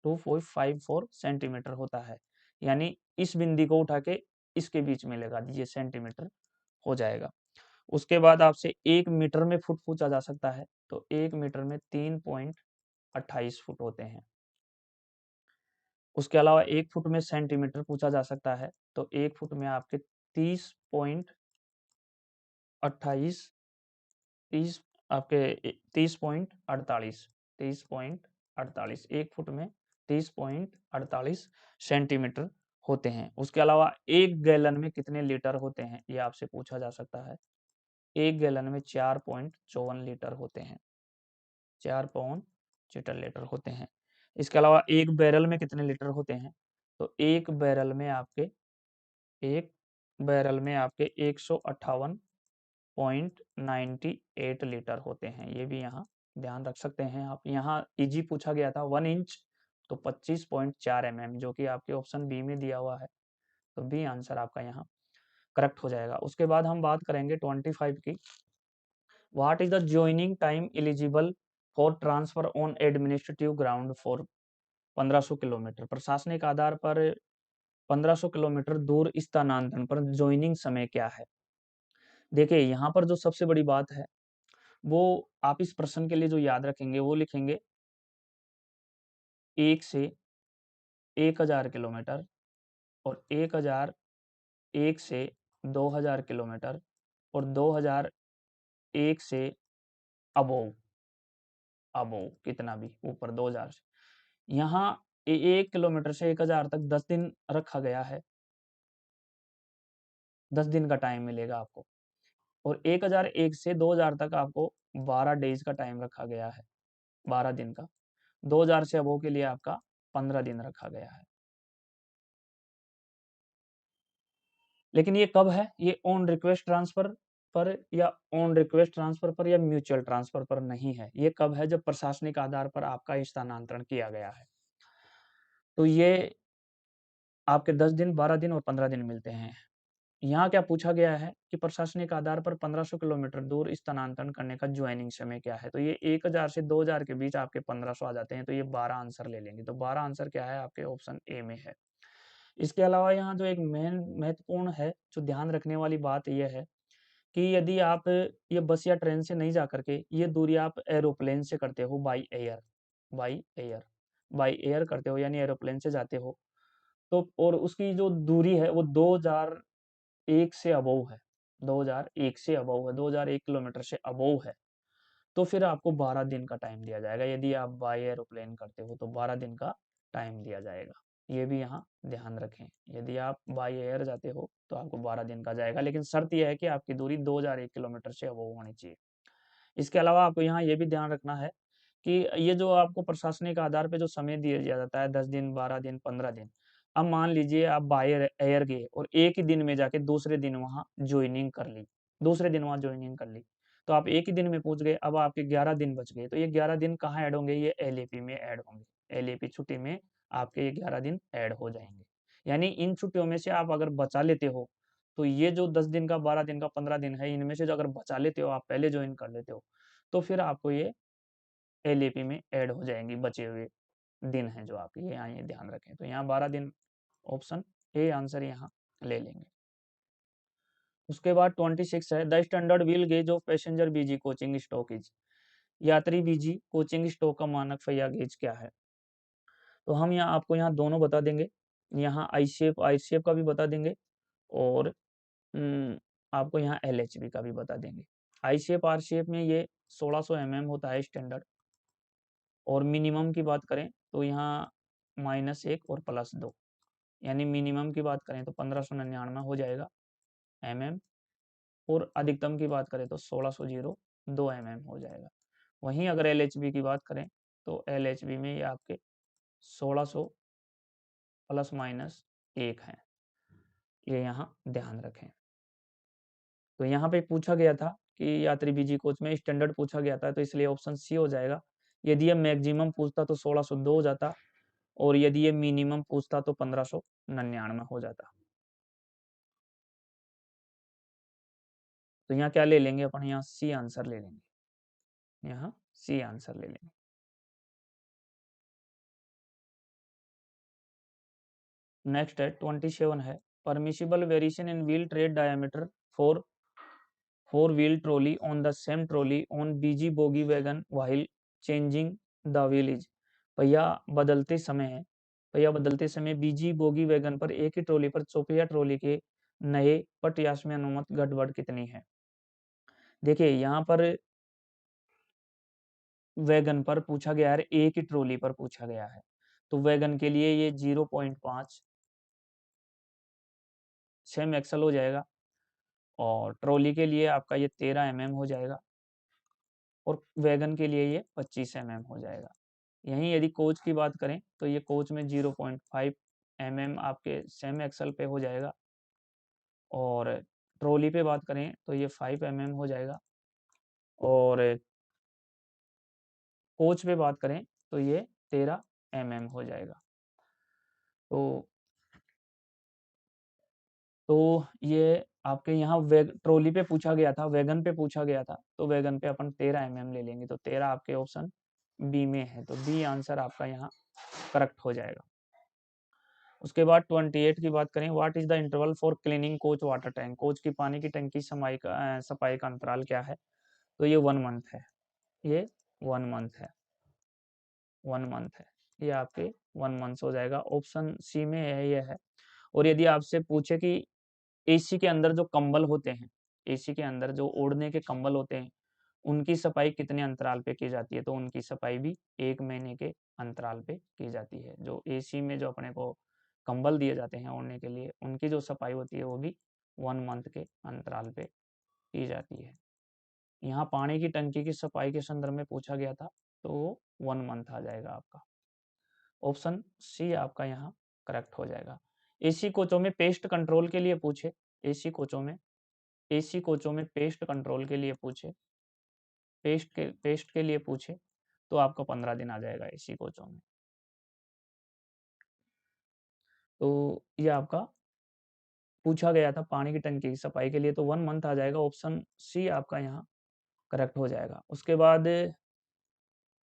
A: 2.54 सेंटीमीटर होता है, यानी इस बिंदी को उठा के इसके बीच में लगा दीजिए, सेंटीमीटर हो जाएगा। उसके बाद आपसे 1 मीटर में फुट पूछा जा सकता है, तो 1 मीटर में 3.28 फुट होते हैं। उसके अलावा 1 फुट में सेंटीमीटर पूछा जा सकता है, तो 1 फुट में आपके 30.28 30 आपके 30.48 1 फुट में 30.48 सेंटीमीटर होते हैं। उसके अलावा 1 गैलन में कितने लीटर होते हैं, ये आपसे पूछा जा सकता है। 1 गैलन में 4.54 लीटर होते हैं, 4 लीटर होते हैं। इसके अलावा 1 बैरल में कितने लीटर होते हैं, तो 1 बैरल में आपके 158.98 लीटर होते हैं, ये भी यहाँ ध्यान रख सकते हैं आप। यहाँ इजी पूछा गया था 1 इंच, तो 25.4 mm, जो कि आपके ऑप्शन बी में दिया हुआ है, तो बी आंसर आपका यहाँ करेक्ट हो जाएगा। उसके बाद हम बात करेंगे 25 की, what is the joining time eligible for transfer on administrative ground for 1500 kilometre, प्रशासनिक आधार पर 1500 किलोमीटर दूर स्थानांतरण पर ज्वाइनिंग समय क्या है। देखिए यहाँ पर जो सबसे बड़ी बात है, वो आप इस प्रश्न के लिए जो याद रखेंगे, वो लिखेंगे 1 से 1000 किलोमीटर, और 1001 से 2000 किलोमीटर, और 2001 से अबोव, अबोव कितना भी ऊपर 2000 से, यहाँ 1 किलोमीटर से 1000 तक 10 दिन रखा गया है, 10 दिन का टाइम मिलेगा आपको। और 1001 से 2000 तक आपको 12 डेज का टाइम रखा गया है, 12 दिन का। 2000 से अबोव के लिए आपका 15 दिन रखा गया है। लेकिन ये कब है, ये ऑन रिक्वेस्ट ट्रांसफर पर या ऑन रिक्वेस्ट ट्रांसफर पर या म्यूचुअल ट्रांसफर पर नहीं है, ये कब है, जब प्रशासनिक आधार पर आपका स्थानांतरण किया गया है। तो ये आपके 10 दिन, 12 दिन और 15 दिन मिलते हैं। यहाँ क्या पूछा गया है कि प्रशासनिक आधार पर 1500 किलोमीटर दूर स्थानांतरण करने का ज्वाइनिंग समय क्या है? तो ये 1000 से 2000 के बीच आपके 1500 आ जाते हैं, तो ये 12 आंसर ले लेंगे। तो 12 आंसर क्या है? आपके ऑप्शन ए में है। इसके अलावा यहाँ जो एक मेन महत्वपूर्ण है, जो ध्यान रखने वाली बात ये है कि यदि आप ये बस या ट्रेन से नहीं जा करके ये दूरी आप एरोप्लेन से करते हो, by air, by air, by air करते हो, यानी एरोप्लेन से जाते हो, तो और उसकी जो दूरी है वो 2001 से अबोव है, 2001 से अबोव है, 2001 किलोमीटर से अबोव है, तो फिर आपको 12 दिन का टाइम दिया जाएगा। यदि आप बाय एरोप्लेन करते हो तो 12 दिन का टाइम दिया जाएगा। ये भी यहाँ ध्यान रखें। यदि आप बाय एयर जाते हो तो आपको 12 दिन का जाएगा, लेकिन शर्त यह है कि आपकी दूरी 2001 किलोमीटर से अबोव होनी चाहिए। इसके अलावा आपको यहाँ ये भी ध्यान रखना है कि ये जो आपको प्रशासनिक आधार पे जो समय दिया जाता है, 10 दिन, 12 दिन, 15 दिन, अब मान लीजिए आप बाय एयर गए और एक ही दिन में जाके दूसरे दिन वहाँ ज्वाइनिंग कर ली, दूसरे दिन वहाँ ज्वाइनिंग कर ली, तो आप एक ही दिन में पहुंच गए, अब आपके 11 दिन बच गए, तो ये 11 दिन कहाँ ऐड होंगे? ये एलएपी में ऐड होंगे। एलएपी छुट्टी में आपके ये 11 दिन ऐड हो जाएंगे। यानी इन छुट्टियों में से आप अगर बचा लेते हो, तो ये जो 10 दिन का, 12 दिन का, 15 दिन है, इनमें से जो अगर बचा लेते हो, आप पहले ज्वाइन कर लेते हो, तो फिर आपको ये एलएपी में ऐड हो जाएंगी, बचे हुए दिन हैं जो आपके, ये यहाँ ये ध्यान रखें। तो यहाँ 12 दिन, ऑप्शन ए आंसर यहाँ ले लेंगे। उसके बाद 26 है, the standard wheel gauge of passenger BG coaching stock is. यात्री बीजी कोचिंग स्टॉक का मानक फैया गेज क्या है? तो हम यहाँ आपको यहाँ दोनों बता देंगे, यहाँ आई शेप का भी बता देंगे, और आपको यहाँ LHB का भी बता देंगे। आई शेप आर शेप में ये 1600 mm होता है स्टैंडर्ड, और मिनिमम की बात करें तो यहाँ -1 और +2, यानी मिनिमम की बात करें तो 1599 हो जाएगा mm, और अधिकतम की बात करें तो 1602 mm हो जाएगा। वहीं अगर LHB की बात करें तो LHB में ये आपके 1600 ±1 है, ये यहाँ ध्यान रखें। तो यहाँ पे पूछा गया था कि यात्री बीजी कोच में स्टैंडर्ड पूछा गया था, तो इसलिए ऑप्शन सी हो जाएगा। यदि ये मैक्सिमम पूछता तो 1602 हो जाता, और यदि ये मिनिमम पूछता तो 1599 हो जाता। तो यहाँ क्या ले लेंगे अपन? यहाँ सी आंसर ले लेंगे, यहाँ सी आंसर ले लेंगे। नेक्स्ट है 27 है, permissible variation in wheel tread diameter for four wheel trolley on the same trolley on BG bogie wagon while changing the wheel is. पहिया बदलते समय है, पहिया बदलते समय बीजी बोगी वैगन पर एक ही ट्रॉली पर चौपहिया ट्रॉली के नए पट में अनुमत गड़बड़ कितनी है? देखिए यहाँ पर वैगन पर पूछा गया है, एक ही ट्रॉली पर पूछा गया है, तो वैगन के लिए ये 0.5 सेम एक्सल हो जाएगा, और ट्रॉली के लिए आपका ये 13 mm हो जाएगा, और वैगन के लिए ये 25 mm हो जाएगा। यहीं यदि कोच की बात करें तो ये कोच में 0.5 mm आपके सेम एक्सल पे हो जाएगा, और ट्रॉली पे बात करें तो ये 5 mm हो जाएगा, और कोच पे बात करें तो ये 13 mm हो जाएगा। तो ये आपके यहाँ ट्रॉली पे पूछा गया था, वैगन पे पूछा गया था, तो वैगन पे अपन 13 mm ले लेंगे, तो 13 आपके ऑप्शन बी में है, तो बी आंसर आपका यहाँ करेक्ट हो जाएगा। उसके बाद 28 की बात करें, what is the interval for cleaning coach water tank. Coach की पानी की टंकी सफाई का अंतराल क्या है? तो ये 1 मंथ है, ये 1 मंथ है, 1 मंथ है, ये आपके 1 मंथ हो जाएगा, ऑप्शन सी में है, ये है। और यदि आपसे पूछे कि एसी के अंदर जो कंबल होते हैं, एसी के अंदर जो ओढ़ने के कंबल होते हैं, उनकी सफाई कितने अंतराल पे की जाती है? तो उनकी सफाई भी 1 महीने के अंतराल पे की जाती है। जो एसी में जो अपने को कंबल दिए जाते हैं ओढ़ने के लिए, उनकी जो सफाई होती है वो भी 1 मंथ के अंतराल पे की जाती है। यहाँ पानी की टंकी की सफाई के संदर्भ में पूछा गया था, तो वो 1 मंथ आ जाएगा आपका, ऑप्शन सी आपका यहाँ करेक्ट हो जाएगा। एसी कोचों में पेस्ट कंट्रोल के लिए पूछे, एसी कोचों में, एसी कोचों में पेस्ट कंट्रोल के लिए पूछे, पेस्ट के लिए पूछे, तो आपका 15 दिन आ जाएगा एसी कोचों में। तो ये आपका पूछा गया था पानी की टंकी की सफाई के लिए, तो 1 मंथ आ जाएगा, ऑप्शन सी आपका यहाँ करेक्ट हो जाएगा। उसके बाद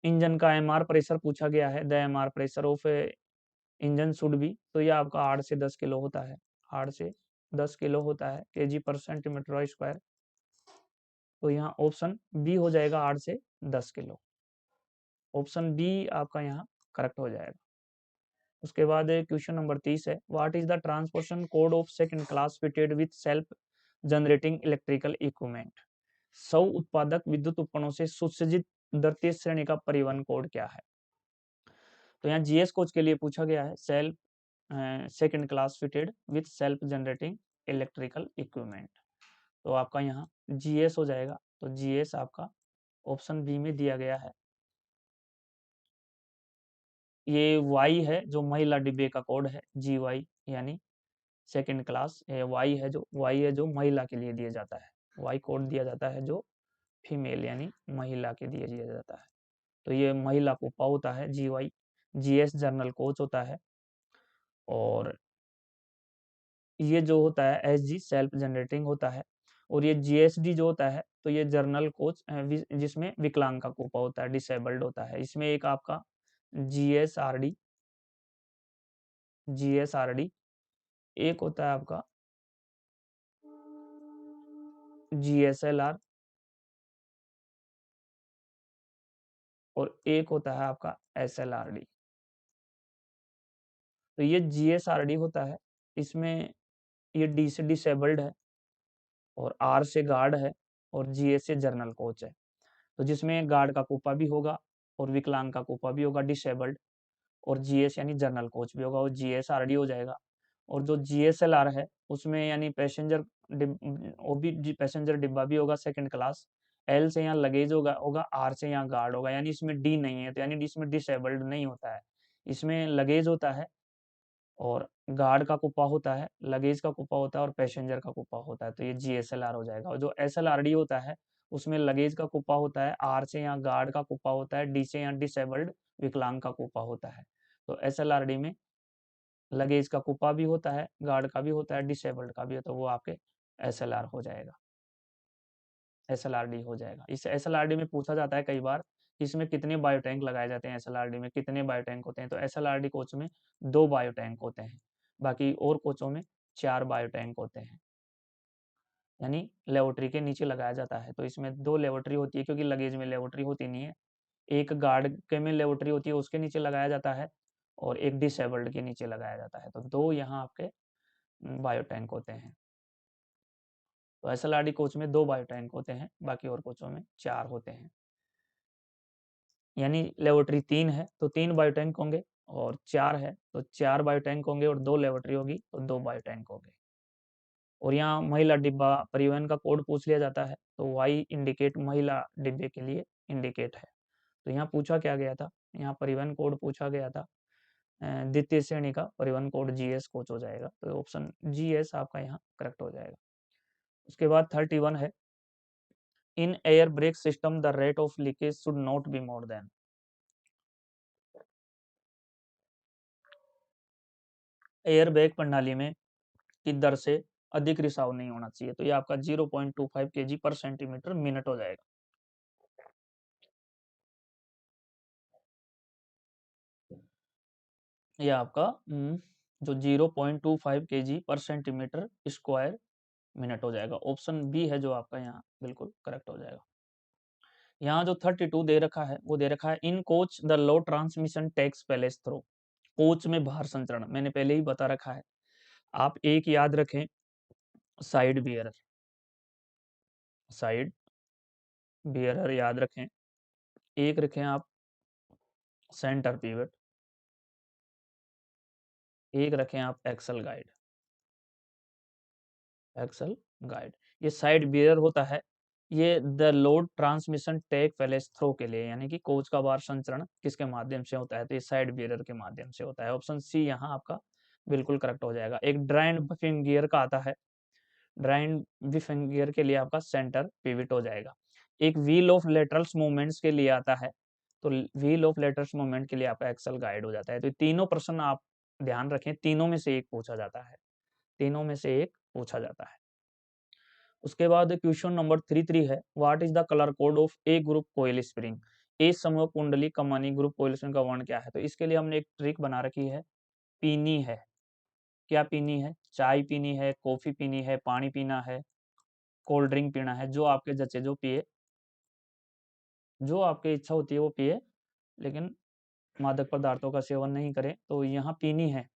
A: इंजन का एमआर प्रेशर पूछा गया है, the MR pressure of engine should be, तो ये आपका 8 से 10 किलो होता है, 8 से 10 किलो होता है, केजी पर सेंटीमीटर स्क्वायर। तो यहाँ ऑप्शन बी हो जाएगा 8 से 10 किलो, ऑप्शन बी आपका यहाँ करेक्ट हो जाएगा। उसके बाद क्वेश्चन नंबर 30 है, what is the transportation code of second class fitted with self generating electrical equipment? सौ उत्पादक विद्युत उपकरणों से सुसज्जित द्वितीय श्रेणी का परिवहन कोड क्या है? तो यहाँ जीएस कोच के लिए पूछा गया है, self second class fitted with self generating electrical equipment, तो आपका यहाँ जीएस हो जाएगा। तो जीएस आपका ऑप्शन बी में दिया गया है। ये वाई है जो महिला डिब्बे का कोड है, जी वाई, यानी सेकंड क्लास। वाई है जो महिला के लिए दिया जाता है, वाई कोड दिया जाता है जो फीमेल यानी महिला के लिए दिया जाता है। तो ये महिला कोपा होता है जी वाई। जीएस जर्नल कोच होता है, और ये जो होता है एस जी सेल्फ जनरेटिंग होता है, और ये जीएसडी जो होता है तो ये जर्नल कोच जिसमें विकलांग का कोपा होता है, डिसेबल्ड होता है। इसमें एक आपका जीएसआरडी जीएसआरडी एक होता है आपका जीएसएलआर, और एक होता है आपका एसएलआरडी। तो ये जीएसआरडी होता है, इसमें ये डी से डिसेबल्ड है, और आर से गार्ड है, और जीएस से जर्नल कोच है। तो जिसमें गार्ड का कोपा भी होगा, और विकलांग का कोपा भी होगा, डिसेबल्ड, और जीएस यानी जर्नल कोच भी होगा, और जीएसआरडी हो जाएगा। और जो जीएसएलआर है उसमें यानी पैसेंजर वो भी पैसेंजर डिब्बा भी होगा सेकंड क्लास। एल से यहाँ लगेज होगा, आर से यहाँ गार्ड होगा, यानी इसमें डी नहीं है, तो यानी इसमें डिसेबल्ड नहीं होता है। इसमें लगेज होता है, और गार्ड का कुप्पा होता है, लगेज का कुप्पा होता है, और पैसेंजर का कुप्पा होता है, तो ये जीएसएलआर हो जाएगा। और जो एसएलआरडी होता है उसमें लगेज का कुप्पा होता है, आर से यहाँ गार्ड का कुप्पा होता है, डी से यहाँ डिसेबल्ड विकलांग का कुप्पा होता है। तो एसएलआरडी में लगेज का कुप्पा भी होता है, गार्ड का भी होता है, डिसेबल्ड का भी होता है, वो आपके एसएलआर हो जाएगा, एसएलआरडी हो जाएगा। इस एसएलआरडी में पूछा जाता है कई बार, इसमें कितने बायोटैंक लगाए जाते हैं, एसएलआरडी में कितने बायोटैंक होते हैं? तो एसएलआरडी कोच में 2 बायोटैंक होते हैं, बाकी और कोचों में 4 बायोटैंक होते हैं, यानी लेबोरेटरी के नीचे लगाया जाता है। तो इसमें 2 लेबोरेटरी होती है, क्योंकि लगेज में लेबोरेटरी होती नहीं है। एक गार्ड के में लेबोरेटरी होती है, उसके नीचे लगाया जाता है, और एक डिसेबल्ड के नीचे लगाया जाता है। तो 2 यहाँ आपके बायोटैंक होते हैं। तो एसएलआरडी कोच में 2 बायोटैंक होते हैं, बाकी और कोचों में 4 होते हैं। यानी लेबोरेटरी 3 है तो 3 बायोटैंक होंगे, और 4 है तो 4 बायोटैंक होंगे, और 2 लेबोरेटरी होगी तो 2 बायोटैंक होंगे। और यहाँ महिला डिब्बा परिवहन का कोड पूछ लिया जाता है, तो वाई इंडिकेट महिला डिब्बे के लिए इंडिकेट है। तो यहाँ पूछा क्या गया था, यहाँ परिवहन कोड पूछा गया था द्वितीय श्रेणी का परिवहन कोड जीएस कोच हो जाएगा, तो ऑप्शन जीएस आपका यहाँ करेक्ट हो जाएगा। उसके बाद 31 है, in air brake system the rate of leakage should not be more than. Air bag प्रणाली में की दर से अधिक रिसाव नहीं होना चाहिए, तो ये आपका 0.25 kg पर सेंटीमीटर मिनट हो जाएगा। ये आपका जो 0.25 kg पर सेंटीमीटर स्क्वायर मिनट हो जाएगा। ऑप्शन बी है जो आपका यहाँ बिल्कुल करेक्ट हो जाएगा। यहाँ जो 32 दे रखा है वो दे रखा है, in coach the load transmission takes place through. Coach में भार संचरण मैंने पहले ही बता रखा है, आप एक याद रखें, साइड बियरर, साइड बियरर याद रखें, एक रखें आप सेंटर पिवट, एक रखें आप एक्सल गाइड, एक्सल गाइड। ये साइड बियर होता है, ये the load transmission take place through के लिए, यानी कि कोच का भार संचरण किसके माध्यम से होता है, तो ये साइड बियर के माध्यम से होता है। ऑप्शन सी यहाँ आपका बिल्कुल करेक्ट हो जाएगा। एक ड्राइंड बफिंग गियर का आता है, ड्राइंड बफिंग गियर के लिए आपका सेंटर पिविट हो जाएगा। एक व्हील ऑफ लेटरल्स मूवमेंट्स के लिए आता है, तो व्हील ऑफ लेटरल्स मूवमेंट के लिए आपका एक्सल गाइड हो जाता है। तो तीनों प्रश्न आप ध्यान रखें, तीनों में से एक पूछा जाता है, तीनों में से एक पूछा जाता है। उसके बाद क्वेश्चन नंबर 33 है, what is the colour code of a group coil spring. A समूह कुंडली कमानी ग्रुप कोयल स्प्रिंग का वर्ण क्या है। तो इसके लिए हमने एक ट्रिक बना रखी है, पीनी है। क्या पीनी है? चाय पीनी है, कॉफी पीनी है, पानी पीना है, कोल्ड ड्रिंक पीना है, जो आपके जचे जो पिए, जो आपकी इच्छा होती है वो पिए, लेकिन मादक पदार्थों का सेवन नहीं करें। तो यहाँ पीनी है।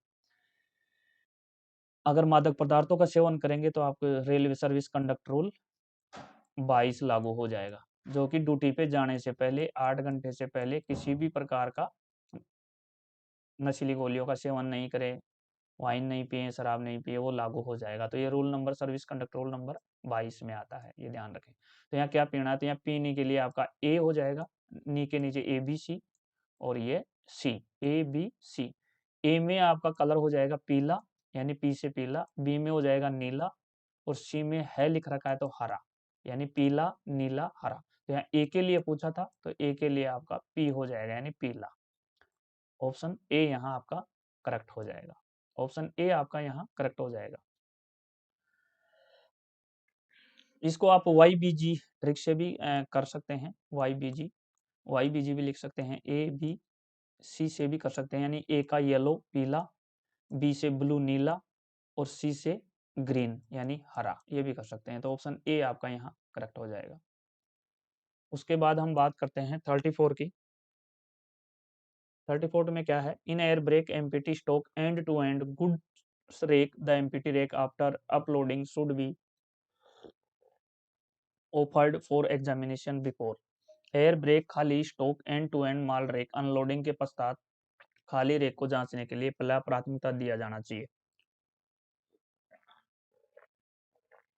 A: अगर मादक पदार्थों का सेवन करेंगे तो आपको रेलवे सर्विस कंडक्ट रूल 22 लागू हो जाएगा, जो कि ड्यूटी पे जाने से पहले 8 घंटे से पहले किसी भी प्रकार का नशीली गोलियों का सेवन नहीं करें, वाइन नहीं पिए, शराब नहीं पिए, वो लागू हो जाएगा। तो ये rule number service conduct rule number 22 में आता है, ये ध्यान रखें। तो यहाँ क्या पीना है, तो यहाँ पीने के लिए आपका ए हो जाएगा, नी के नीचे ए बी सी, और ये सी, ए बी सी। ए में आपका कलर हो जाएगा पीला, यानी पी से पीला, बी में हो जाएगा नीला, और सी में है लिख रखा है तो हरा, यानी पीला नीला हरा। तो यहाँ ए के लिए पूछा था, तो ए के लिए आपका पी हो जाएगा, यानी पीला। ऑप्शन ए यहाँ आपका करेक्ट हो जाएगा, ऑप्शन ए आपका यहाँ करेक्ट हो जाएगा। इसको आप वाई बी जी ट्रिक से भी कर सकते हैं, वाई बी जी भी लिख सकते हैं, ए बी सी से भी कर सकते हैं, यानी ए का येलो पीला, बी से ब्लू नीला, और सी से ग्रीन यानी हरा, ये भी कर सकते हैं। तो ऑप्शन ए आपका यहाँ करेक्ट हो जाएगा। उसके बाद हम बात करते हैं 34 की। 34 में क्या है, in air brake empty stock end to end goods rake the empty rake after uploading should be offered for examination before. Air brake खाली स्टॉक एंड टू एंड माल रेक अनलोडिंग के पश्चात खाली रेक को जांचने के लिए पहला प्राथमिकता दिया जाना चाहिए।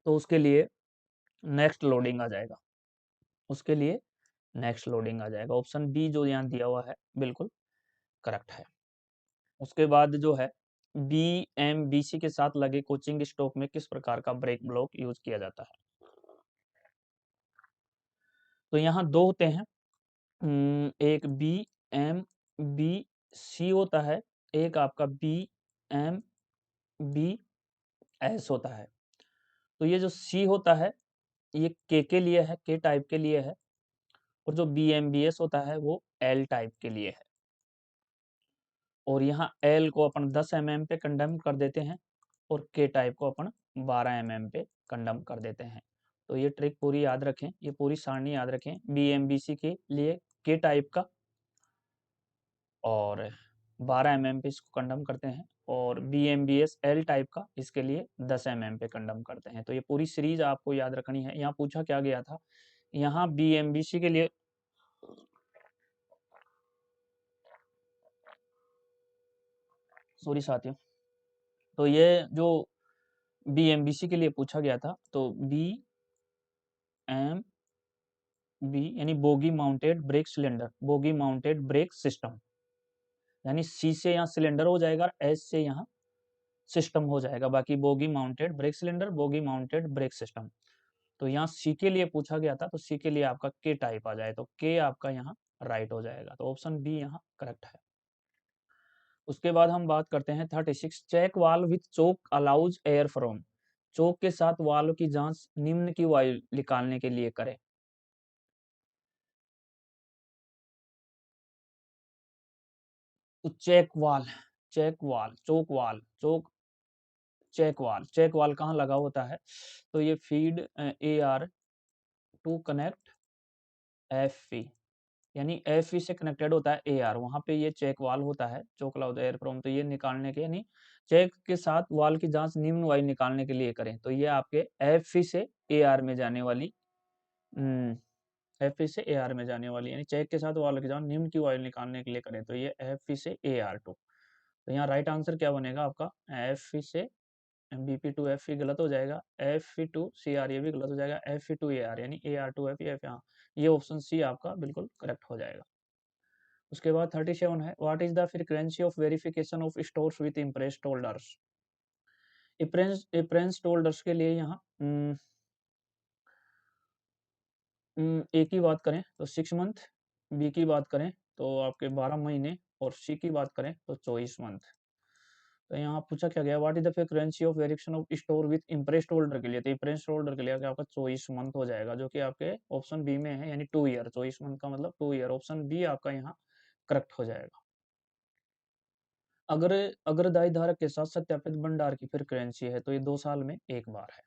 A: तो उसके लिए नेक्स्ट लोडिंग आ जाएगा, उसके लिए नेक्स्ट लोडिंग आ जाएगा। ऑप्शन बी जो यहाँ दिया हुआ है बिल्कुल करेक्ट है। उसके बाद जो है, बी एम बी सी के साथ लगे कोचिंग स्टॉक में किस प्रकार का ब्रेक ब्लॉक यूज किया जाता है। तो यहाँ दो होते हैं, एक बी एम बी सी होता है, एक आपका बी एम बी एस होता है। तो ये जो सी होता है ये के लिए है, के टाइप के लिए है, और जो बी एम बी एस होता है वो एल टाइप के लिए है। और यहाँ एल को अपन 10 mm पे कंडम कर देते हैं, और के टाइप को अपन 12 mm पे कंडम कर देते हैं। तो ये ट्रिक पूरी याद रखें, ये पूरी सारणी याद रखें, बी एम बी सी के लिए के टाइप का और 12 mm पे इसको कंडम करते हैं, और B M B S L type का इसके लिए 10 mm पे कंडम करते हैं। तो ये पूरी सीरीज आपको याद रखनी है। यहाँ पूछा क्या गया था, यहाँ बी एम बी सी के लिए सॉरी साथियों, तो ये जो बी एम बी सी के लिए पूछा गया था, तो बी एम बी यानी bogie mounted brake cylinder, bogie mounted brake system, यानी सी से यहाँ सिलेंडर हो जाएगा, एस से यहाँ सिस्टम हो जाएगा, बाकी bogie mounted brake cylinder, bogie mounted brake system. तो यहाँ सी के लिए पूछा गया था, तो सी के लिए आपका के टाइप आ जाए, तो के आपका यहाँ राइट हो जाएगा, तो ऑप्शन बी यहाँ करेक्ट है। उसके बाद हम बात करते हैं 36, check valve with choke allows air from. Choke के साथ वाल्व की जांच निम्न की वायु निकालने के लिए करें। तो चेक वाल कहाँ लगा होता है, तो ये feed A R to connect F P, यानी एफ पी से कनेक्टेड होता है ए आर, वहां पे ये चेक वाल होता है, चोक अलाउड एयर फ्रॉम। तो ये निकालने के, यानी चेक के साथ वाल की जांच निम्न वायु निकालने के लिए करें। तो ये आपके एफ पी से ए आर में जाने वाली, एफ पी से ए आर में जाने वाली, यानी चेक के साथ वाल की जांच निम्न की वायु निकालने के लिए करें। तो ये एफ पी से ए आर टू। तो यहाँ राइट आंसर क्या बनेगा आपका, एफ पी से B P to F E गलत हो जाएगा, F P to C R ये भी गलत हो जाएगा, F P to A R यानी A R to F F, यहाँ ये ऑप्शन सी आपका बिल्कुल करेक्ट हो जाएगा। उसके बाद 37 है, what is the frequency of verification of stores with impressed holders. Impressed holders के लिए यहाँ ए की बात करें तो 6 मंथ, बी की बात करें तो आपके 12 महीने, और सी की बात करें तो 24 मंथ। तो यहाँ पूछा क्या गया, what is the frequency of variation of store with impressed holder के लिए, तो इम्प्रेस्ड होल्डर के लिए आपका 24 मंथ हो जाएगा, जो कि आपके ऑप्शन बी में है, यानी 2 ईयर। 24 मंथ का मतलब 2 ईयर, ऑप्शन बी आपका यहाँ करेक्ट हो जाएगा। अगर अग्रदायी धारक के साथ सत्यापित भंडार की फ्रीक्वेंसी है तो ये 2 साल में एक बार है।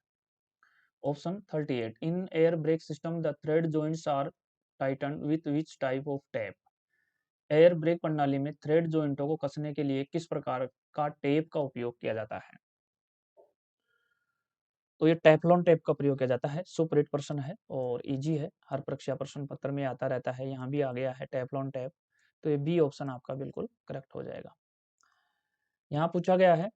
A: Option 38, in air brake system the thread joints are tighten with which type of tape, air brake प्रणाली में थ्रेड जॉइंटों को कसने के लिए किस प्रकार का टेप का उपयोग किया जाता है, तो ये टेफ्लॉन टेप का प्रयोग किया जाता है। सुपर 8% है और इजी है, हर परीक्षा प्रश्न पत्र में आता रहता है, यहाँ भी आ गया है टेफ्लॉन टेप, तो ये बी ऑप्शन आपका बिल्कुल करेक्ट हो जाएगा। यहाँ पूछा गया है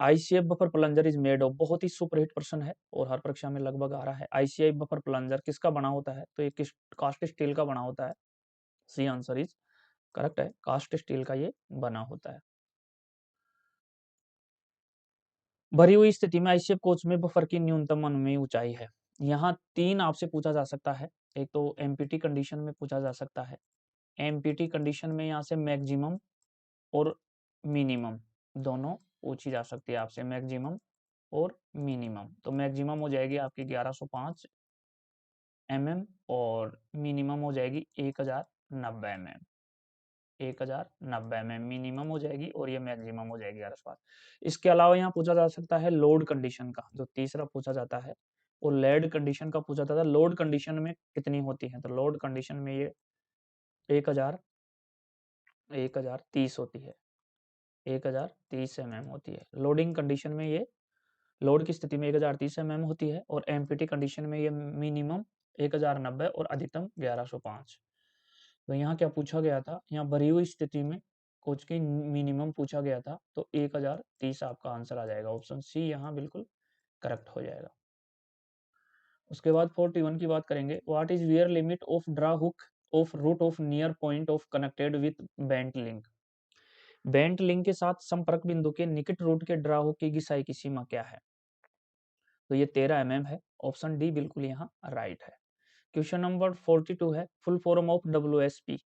A: ICF buffer plunger is made of, बहुत ही सुपर हिट प्रश्न है और हर परीक्षा में लगभग आ रहा है। आईसीएफ बफर प्लंजर किसका बना होता है, तो ये किस कास्ट स्टील का बना होता है, सी आंसर इज करेक्ट है, कास्ट स्टील का ये बना होता है। भरी हुई स्थिति में आईसीएफ कोच में बफर की न्यूनतम अनुमेय ऊंचाई है, यहाँ 3 आपसे पूछा जा सकता है। एक तो एमपीटी कंडीशन में पूछा जा सकता है, एमपीटी कंडीशन में यहाँ से मैक्सिमम और मिनिमम दोनों पूछी जा सकती है आपसे, मैक्सिमम और मिनिमम, तो मैक्सिमम हो जाएगी आपकी 1105 mm और मिनिमम हो जाएगी 1090 mm, 1090 mm मिनिमम हो जाएगी और ये मैक्सिमम हो जाएगी 1105। इसके अलावा यहाँ पूछा जा सकता है लोड कंडीशन का, जो तीसरा पूछा जाता है, और लेड कंडीशन का पूछा जाता है, लोड कंडीशन में कितनी होती है, तो लोड कंडीशन में ये 1030 होती है, 1030 mm होती है। लोडिंग कंडीशन में ये लोड की स्थिति में 1030 mm होती है और एमपीटी कंडीशन में ये मिनिमम 1090 और अधिकतम 1105। तो यहाँ क्या पूछा गया था, यहाँ भरी हुई स्थिति में कोच की मिनिमम पूछा गया था, तो 1030 आपका आंसर आ जाएगा, ऑप्शन सी यहाँ बिल्कुल करेक्ट हो जाएगा। उसके बाद 41 की बात करेंगे, what is wear limit of draw hook of root of near point of connected with bent link, bent link के साथ संपर्क बिंदु के निकट रूट के ड्रा हुक की घिसाई की सीमा क्या है, तो ये 13 mm है, ऑप्शन डी बिल्कुल यहाँ राइट है। क्वेश्चन नंबर 42 है, फुल फॉर्म ऑफ डब्ल्यूएसपी,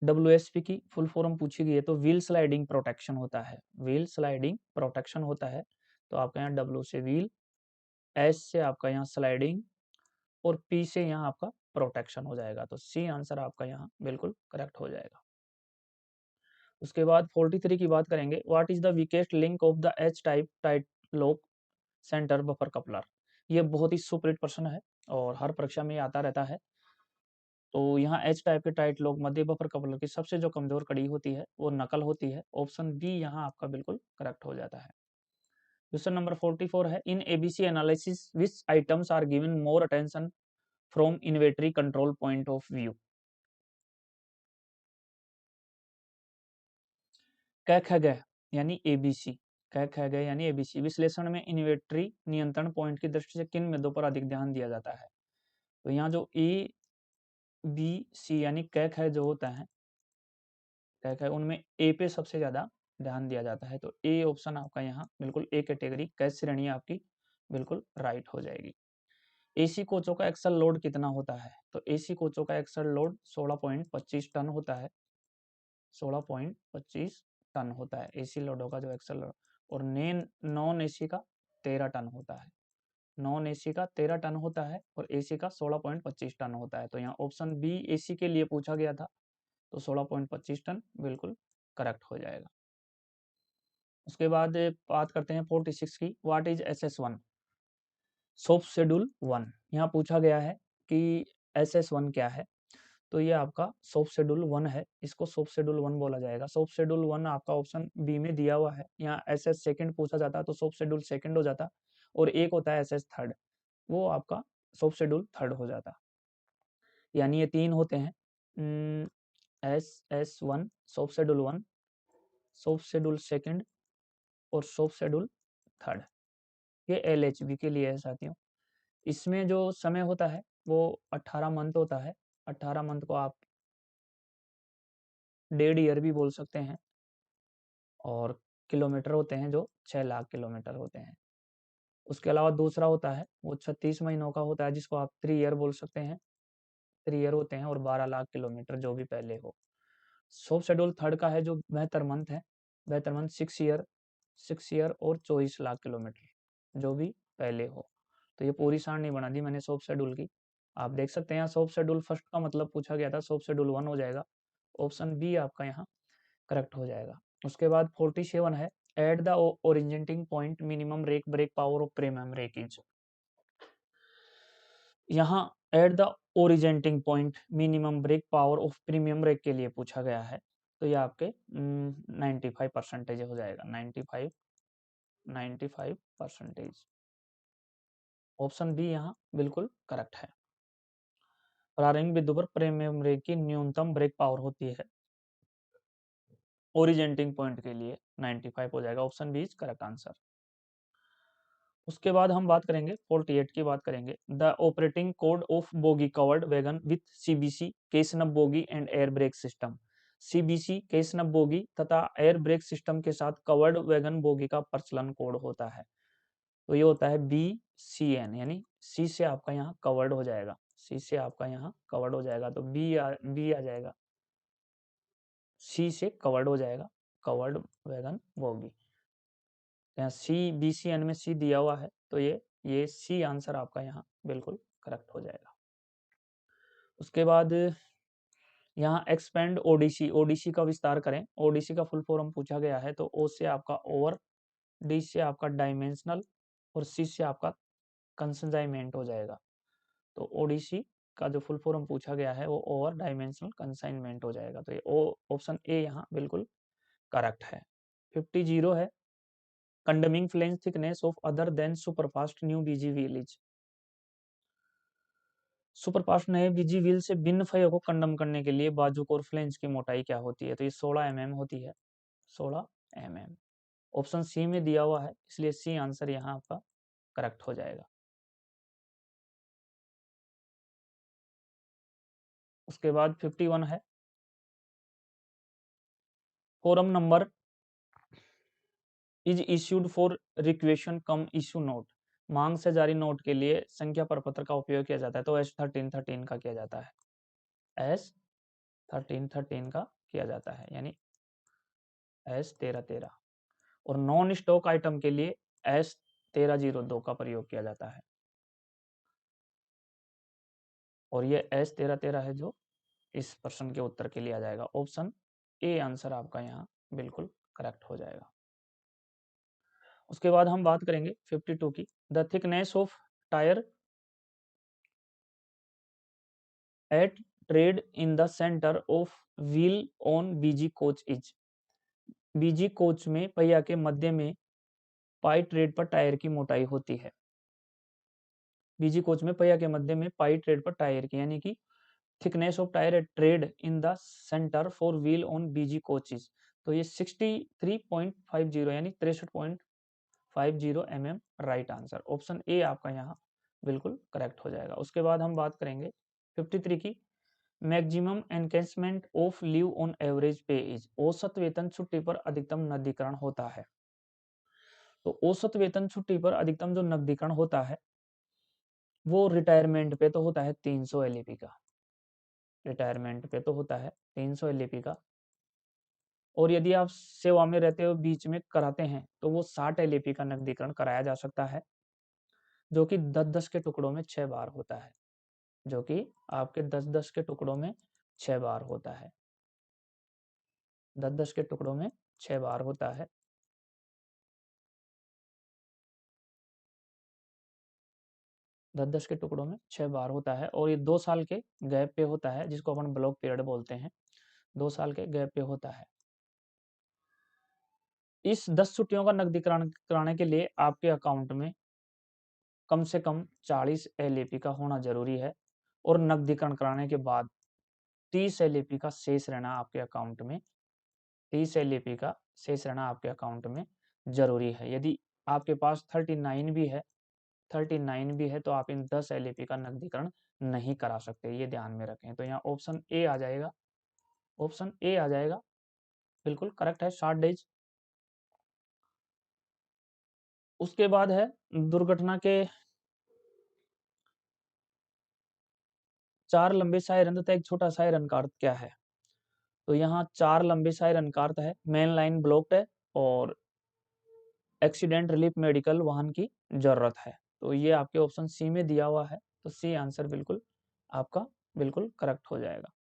A: डब्ल्यूएसपी की फुल फॉर्म पूछी गई है तो व्हील स्लाइडिंग प्रोटेक्शन होता है, व्हील स्लाइडिंग प्रोटेक्शन होता है, तो आपका यहाँ डब्ल्यू से व्हील, एस से आपका यहाँ स्लाइडिंग और पी से यहाँ आपका प्रोटेक्शन हो जाएगा, तो सी आंसर आपका यहाँ बिल्कुल करेक्ट हो जाएगा। उसके बाद 43 की बात करेंगे, what is the weakest link of the H type tight lock centre buffer coupler, ये बहुत ही सुपरहिट प्रश्न है और हर परीक्षा में आता रहता है। तो यहाँ एच टाइप के टाइट लॉक मध्य बफर कपलर की सबसे जो कमजोर कड़ी होती है वो नकल होती है, ऑप्शन बी यहाँ आपका बिल्कुल करेक्ट हो जाता है। क्वेश्चन नंबर 44 है, in ABC analysis which items are given more attention from inventory control point of view, क ख ग यानी एबीसी, क ख ग यानी एबीसी विश्लेषण में इन्वेंटरी नियंत्रण पॉइंट की दृष्टि से किन मुद्दों पर अधिक ध्यान दिया जाता है, तो यहाँ जो ए बी सी यानी क ख जो होता है, क ख उनमें ए पे सबसे ज्यादा ध्यान दिया जाता है, तो ए ऑप्शन आपका यहाँ बिल्कुल ए कैटेगरी क श्रेणी आपकी बिल्कुल राइट हो जाएगी। एसी कोचों का एक्सल लोड कितना होता है, तो एसी कोचों का एक्सल लोड 16.25 टन होता है, 16.25 टन होता है एसी लोडों का जो एक्सल लोड, और नॉन एसी का 13 टन होता है, नॉन एसी का 13 टन होता है और एसी का 16.25 टन होता है, तो यहाँ ऑप्शन बी एसी के लिए पूछा गया था, तो 16.25 टन बिल्कुल करेक्ट हो जाएगा। उसके बाद बात करते हैं 46 की, what is SS1, soap schedule 1, यहाँ पूछा गया है कि SS1 क्या है, तो ये आपका सोप शेड्यूल 1 है, इसको सोप शेड्यूल 1 बोला जाएगा। सोप शेड्यूल 1 आपका ऑप्शन बी में दिया हुआ है, यहाँ SS सेकंड पूछा जाता तो सोप शेड्यूल सेकंड हो जाता, और एक होता है SS थर्ड, वो आपका सोप शेड्यूल थर्ड हो जाता, यानी ये 3 होते हैं, SS1 soap schedule 1, soap schedule second और सोप शेड्यूल थर्ड, ये LHB के लिए है साथियों। इसमें जो समय होता है वो 18 मंथ होता है, 18 मंथ को आप 1.5 ईयर भी बोल सकते हैं, और किलोमीटर होते हैं जो 6 लाख किलोमीटर होते हैं। उसके अलावा दूसरा होता है वो 36 महीनों का होता है, जिसको आप 3 ईयर बोल सकते हैं, 3 ईयर होते हैं, और 12 लाख किलोमीटर जो भी पहले हो। सब शेड्यूल थर्ड का है जो 72 मंथ है, 72 मंथ 6 ईयर और 24 लाख किलोमीटर, जो भी पहले हो। तो ये पूरी सारणी बना दी मैंने सब शेड्यूल की। आप देख सकते हैं यहाँ सब शेड्यूल फर्स्ट का मतलब पूछा गया था, सब शेड्यूल 1 हो जाएगा, ऑप्शन बी आपका यहाँ करेक्ट हो जाएगा। उसके बाद 47 है, at the originating point minimum rake brake power of premium rake is. यहाँ at the originating point minimum brake power of premium rake के लिए पूछा गया है, तो ये आपके 95% हो जाएगा, 95%। ऑप्शन बी यहाँ बिल्कुल करेक्ट है। प्रारंभिक बिंदु पर प्रीमियम रेक की न्यूनतम ब्रेक पावर होती है, ओरिजेंटिंग पॉइंट के लिए 95 हो जाएगा, option B is correct answer. उसके बाद हम बात करेंगे 48 की बात करेंगे, the operating code of bogie covered wagon with CBC casnub bogie and air brake system. CBC casnub bogie तथा एयर ब्रेक सिस्टम के साथ कवर्ड वैगन बोगी का प्रचलन कोड होता है, तो ये होता है बी सी एन, यानी सी से आपका यहाँ कवर्ड हो जाएगा, सी से आपका यहाँ कवर्ड हो जाएगा, तो बी आ जाएगा, सी से कवर्ड हो जाएगा, कवर्ड वैगन बोगी। यहाँ सी बी सी एन में सी दिया हुआ है, तो ये सी आंसर आपका यहाँ बिल्कुल करेक्ट हो जाएगा। उसके बाद यहाँ एक्सपेंड ओडीसी, ओडीसी का विस्तार करें, ओडीसी का फुल फॉर्म पूछा गया है, तो ओ से आपका ओवर, डी से आपका डायमेंशनल और सी से आपका कंसाइनमेंट हो जाएगा। तो ओडीसी का जो फुल फॉर्म पूछा गया है वो ओवर डायमेंशनल कंसाइनमेंट हो जाएगा, तो ये ऑप्शन ए यहाँ बिल्कुल करेक्ट है। 50 है, condemning flange thickness of other than superfast new BG wheel is. Superfast नए बीजी व्हील से भिन्न फयों को कंडम करने के लिए बाजुक और फ्लेंज की मोटाई क्या होती है, तो ये 16 mm होती है, 16 mm। ऑप्शन सी में दिया हुआ है, इसलिए सी आंसर यहाँ आपका करेक्ट हो जाएगा। उसके बाद 51 है, forum number is issued for requisition come issue note. मांग से जारी नोट के लिए संख्या प्रपत्र का उपयोग किया जाता है, तो S1313 का किया जाता है, S1313 का किया जाता है, यानी S1313। और नॉन स्टॉक आइटम के लिए S1302 का प्रयोग किया जाता है, और ये S1313 है जो इस प्रश्न के उत्तर के लिए आ जाएगा, ऑप्शन ए आंसर आपका यहाँ बिल्कुल करेक्ट हो जाएगा। उसके बाद हम बात करेंगे 52 की, the thickness of tyre at tread in the centre of wheel on BG coach is. BG coach में पहिया के मध्य में पाई ट्रेड पर टायर की मोटाई होती है, बीजी कोच में पहिया के मध्य में पाई ट्रेड पर टायर की, यानी कि thickness of tyre at tread in the centre for wheel on BG coaches, तो ये 63.50 यानी 63.50 mm right answer, option A आपका यहाँ बिल्कुल करेक्ट हो जाएगा। उसके बाद हम बात करेंगे 53 की, maximum encashment of leave on average pay is. औसत वेतन छुट्टी पर अधिकतम नकदीकरण होता है, तो औसत वेतन छुट्टी पर अधिकतम जो नकदीकरण होता है वो रिटायरमेंट पे तो होता है 300 LAP का, रिटायरमेंट पे तो होता है 300 LAP का, और यदि आप सेवा में रहते हो बीच में कराते हैं तो वो 60 LAP का नकदीकरण कराया जा सकता है, जो कि 10-10 के टुकड़ों में 6 बार होता है, जो कि आपके 10-10 के टुकड़ों में 6 बार होता है, 10-10 के टुकड़ों में 6 बार होता है। 10-10 के टुकड़ों में 6 बार होता है, और ये 2 साल के गैप पे होता है, जिसको अपन ब्लॉक पीरियड बोलते हैं, 2 साल के गैप पे होता है। इस 10 छुट्टियों का नकदीकरण कराने के लिए आपके अकाउंट में कम से कम 40 LAP का होना जरूरी है, और नकदीकरण कराने के बाद 30 LAP का शेष रहना आपके अकाउंट में, 30 LAP का शेष रहना आपके अकाउंट में जरूरी है। यदि आपके पास 39 भी है, 39 भी है, तो आप इन 10 LAP का नकदीकरण नहीं करा सकते, ये ध्यान में रखें। तो यहाँ ऑप्शन ए आ जाएगा, ऑप्शन ए आ जाएगा, बिल्कुल करेक्ट है, 60 डेज। उसके बाद है दुर्घटना के 4 लंबे सायरन तथा एक छोटा सायरन का अर्थ क्या है, तो यहाँ 4 लंबे साइड अनकार्त है, मेन लाइन ब्लॉक्ड है और एक्सीडेंट रिलीफ मेडिकल वाहन की जरूरत है। तो ये आपके ऑप्शन सी में दिया हुआ है, तो सी आंसर बिल्कुल आपका बिल्कुल करेक्ट हो जाएगा।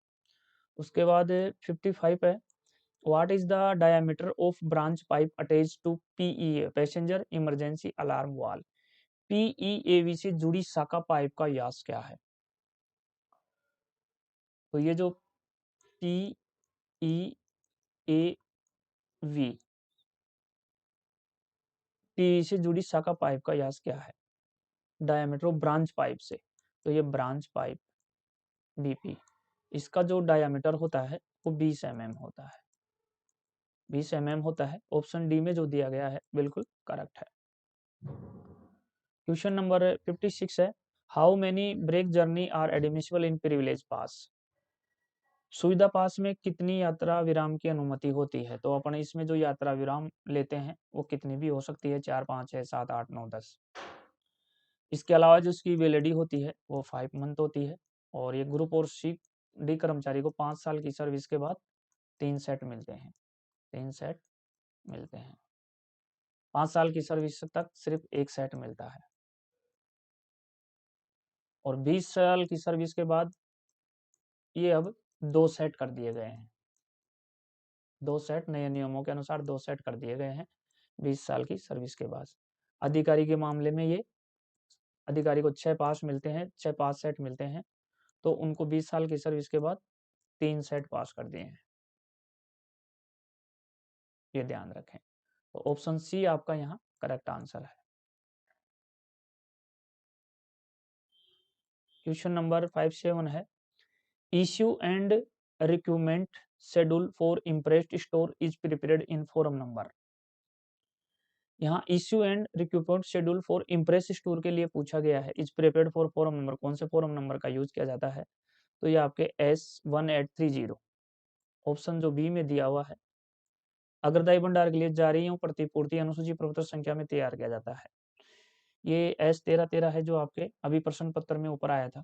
A: उसके बाद 55 है, what is the diameter of branch pipe attach to PEA passenger emergency alarm valve. PEAV से जुड़ी शाखा पाइप का व्यास क्या है। तो ये जो पीईएवी पीई से जुड़ी शाखा पाइप का व्यास क्या है, डायमीटर ऑफ ब्रांच पाइप से। तो ये ब्रांच पाइप बीपी, इसका जो डायमीटर होता है वो 20 mm होता है, 20 mm होता है। ऑप्शन डी में जो दिया गया है बिल्कुल करेक्ट है। क्वेश्चन नंबर 56 है, how many break journey are admissible in privilege pass. सुविधा पास में कितनी यात्रा विराम की अनुमति होती है। तो अपन इसमें जो यात्रा विराम लेते हैं वो कितनी भी हो सकती है, 4, 5, 6, 7, 8, 9, 10। इसके अलावा जो इसकी वैलिडिटी होती है वो 5 मंथ होती है। और ये ग्रुप और सी डी कर्मचारी को 5 साल की सर्विस के बाद 3 सेट मिलते हैं, 3 सेट मिलते हैं। 5 साल की सर्विस तक सिर्फ 1 सेट मिलता है और 20 साल की सर्विस के बाद ये अब 2 सेट कर दिए गए हैं, 2 सेट नए नियमों के अनुसार 2 सेट कर दिए गए हैं 20 साल की सर्विस के बाद। अधिकारी के मामले में ये अधिकारी को 6 पास मिलते हैं, 6 पास सेट मिलते हैं, तो उनको 20 साल की सर्विस के बाद 3 सेट पास कर दिए हैं, ये ध्यान रखें। तो ऑप्शन सी आपका यहाँ करेक्ट आंसर है। क्वेश्चन नंबर 57 है, issue and recruitment schedule for imprest store is prepared in form number. यहाँ issue and recruitment schedule for imprest store के लिए पूछा गया है, is prepared for form number, कौन से फोरम नंबर का यूज किया जाता है। तो ये आपके S1830 ऑप्शन जो बी में दिया हुआ है, अग्रदाई भंडार के लिए जारियों प्रतिपूर्ति अनुसूची प्रपत्र संख्या में तैयार किया जाता है। ये S1313 है जो आपके अभी प्रश्न पत्र में ऊपर आया था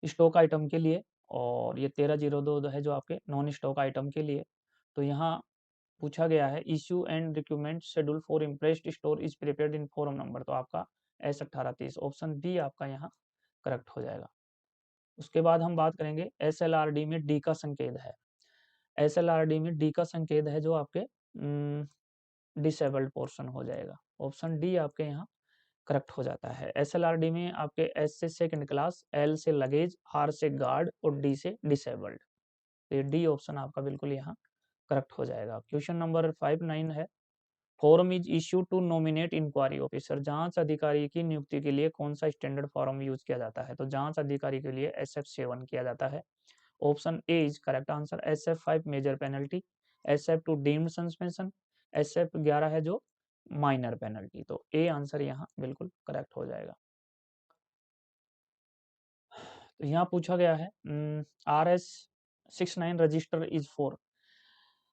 A: स्टॉक आइटम के लिए, और ये 1302 है जो आपके नॉन स्टॉक आइटम के लिए। तो यहाँ पूछा गया है issue and recruitment schedule for imprest store is prepared in form number, तो आपका S1830 ऑप्शन बी आपका यहाँ करेक्ट हो जाएगा। उसके बाद हम बात करेंगे SLRD में डी का संकेत है। SLRD में डी का संकेत है जो आपके डिसेबल्ड पोर्शन हो जाएगा, ऑप्शन डी आपके यहाँ करेक्ट हो जाता है। SLRD में आपके एस से सेकंड क्लास, एल से लगेज, आर से गार्ड और डी से डिसेबल्ड, तो ये डी ऑप्शन आपका बिल्कुल यहाँ करेक्ट हो जाएगा। क्वेश्चन नंबर 59 है, form is issue to nominate inquiry officer, जांच अधिकारी की नियुक्ति के लिए कौन सा स्टैंडर्ड फॉर्म यूज किया जाता है। तो जांच अधिकारी के लिए SF7 किया जाता है, option A is correct answer. SF5 major penalty, SF2 deemed suspension, SF11 है जो माइनर पेनल्टी, तो ए आंसर यहाँ बिल्कुल करेक्ट हो जाएगा। तो यहाँ पूछा गया है RS69 रजिस्टर इज फॉर,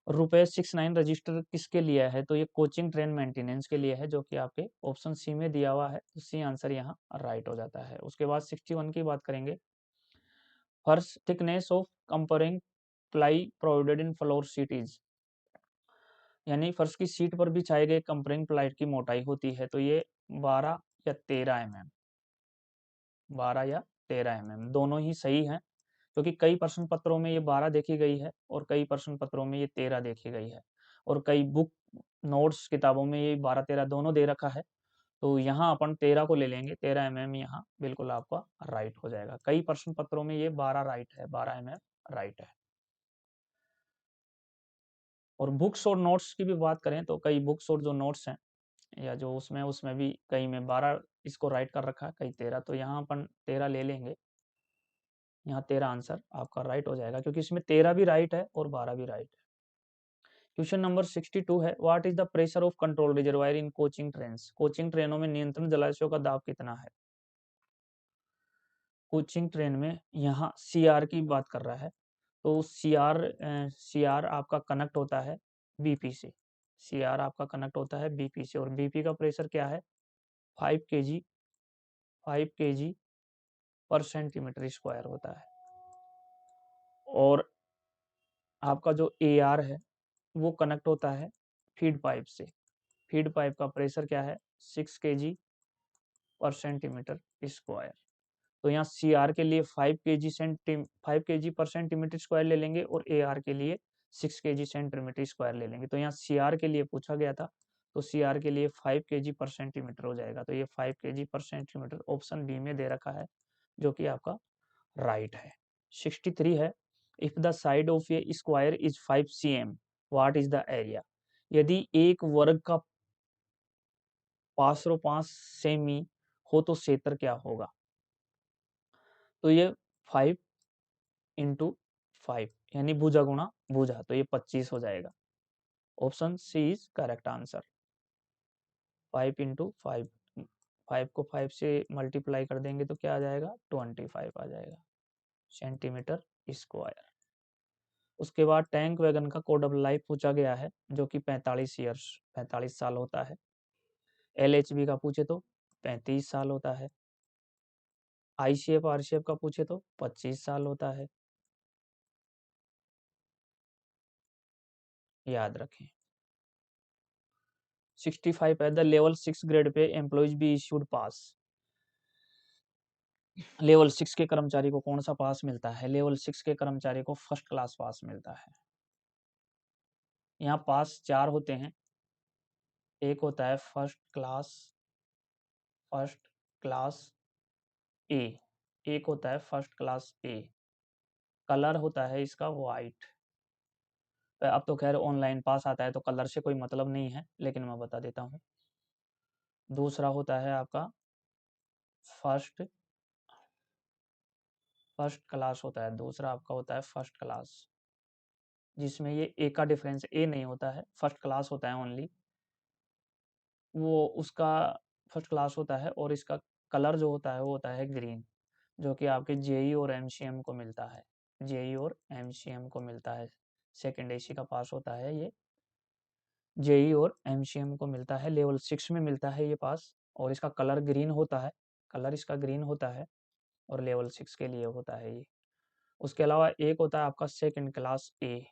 A: रुपए 69 रजिस्टर किसके लिए है। तो ये कोचिंग ट्रेन मेंटेनेंस के लिए है, जो कि आपके ऑप्शन सी में दिया हुआ है, तो सी आंसर यहाँ राइट हो जाता है। उसके बाद 61 की बात करेंगे, first thickness of compreg ply provided in floor sheet is, यानी फर्श की सीट पर बिछाए गए कंपरिंग प्लाई की मोटाई होती है, तो ये 12 या 13 mm, 12 या 13 mm दोनों ही सही हैं, क्योंकि कई प्रश्न पत्रों में ये 12 देखी गई है और कई प्रश्न पत्रों में ये 13 देखी गई है, और कई बुक नोट्स किताबों में ये 12-13 दोनों दे रखा है। तो यहाँ अपन 13 को ले लेंगे, 13 mm यहाँ बिल्कुल आपका राइट हो जाएगा। कई प्रश्न पत्रों में ये 12 राइट है, 12 mm राइट है। और बुक्स और नोट्स की भी बात करें तो कई बुक्स और जो नोट्स हैं या जो उसमें भी कई में 12 इसको राइट कर रखा है, कई 13, तो यहाँ अपन 13 ले लेंगे। यहाँ 13 आंसर आपका राइट हो जाएगा, क्योंकि इसमें 13 भी राइट है और 12 भी राइट है। क्वेश्चन नंबर 62 है, what is the pressure of control reservoir in coaching trains, coaching ट्रेनों में नियंत्रण जलाशयों का दाब कितना है। कोचिंग ट्रेन में यहाँ CR की बात कर रहा है, तो CR आपका कनेक्ट होता है BP से, CR आपका कनेक्ट होता है BP से, और BP का प्रेशर क्या है 5 kg 5 kg पर सेंटीमीटर स्क्वायर होता है। और आपका जो AR है वो कनेक्ट होता है फीड पाइप से। फीड पाइप का प्रेशर क्या है 6 kg पर सेंटीमीटर स्क्वायर। तो यहाँ CR के लिए 5 kg पर सेंटीमीटर स्क्वायर ले लेंगे और AR के लिए 6 kg सेंटीमीटर स्क्वायर ले लेंगे। तो यहाँ CR के लिए पूछा गया था, तो CR के लिए 5 kg पर सेंटीमीटर हो जाएगा। तो ये 5 kg पर सेंटीमीटर ऑप्शन बी में दे रखा है, जो कि आपका राइट है। 63 है, if the side of A square is 5 cm what is the area. यदि एक वर्ग का 505 सेमी हो तो क्षेत्र क्या होगा। तो ये 5 इंटू 5 यानी भुजा गुणा भुजा, तो ये 25 हो जाएगा। Option C is correct answer. 5 into 5, 5 को 5 से मल्टीप्लाई कर देंगे तो क्या आ जाएगा 25 आ जाएगा सेंटीमीटर स्क्वायर। उसके बाद टैंक वैगन का कोड ऑफ लाइफ पूछा गया है, जो कि 45 साल होता है। LHB का पूछे तो 35 साल होता है। ICF RCF का पूछे तो 25 साल होता है, याद रखें। 65 है, the level 6 grade pay employees be issued pass. Level 6 के कर्मचारी को कौन सा पास मिलता है। लेवल 6 के कर्मचारी को फर्स्ट क्लास पास मिलता है। यहाँ पास 4 होते हैं। एक होता है फर्स्ट क्लास ए, एक होता है फर्स्ट क्लास ए। कलर होता है इसका वाइट। अब तो खैर ऑनलाइन पास आता है तो कलर से कोई मतलब नहीं है, लेकिन मैं बता देता हूँ। दूसरा होता है आपका फर्स्ट फर्स्ट क्लास होता है, दूसरा आपका होता है फर्स्ट क्लास, जिसमें ये ए का डिफरेंस ए नहीं होता है, फर्स्ट क्लास होता है ओनली। वो उसका फर्स्ट क्लास होता है और इसका कलर जो होता है वो होता है ग्रीन, जो कि आपके JEE और MCM को मिलता है। JEE और MCM को मिलता है। सेकेंड AC का पास होता है ये, JEE और MCM को मिलता है। लेवल 6 में मिलता है ये पास, और इसका कलर ग्रीन होता है। कलर इसका ग्रीन होता है और लेवल 6 के लिए होता है ये। उसके अलावा एक होता है आपका सेकेंड क्लास ए।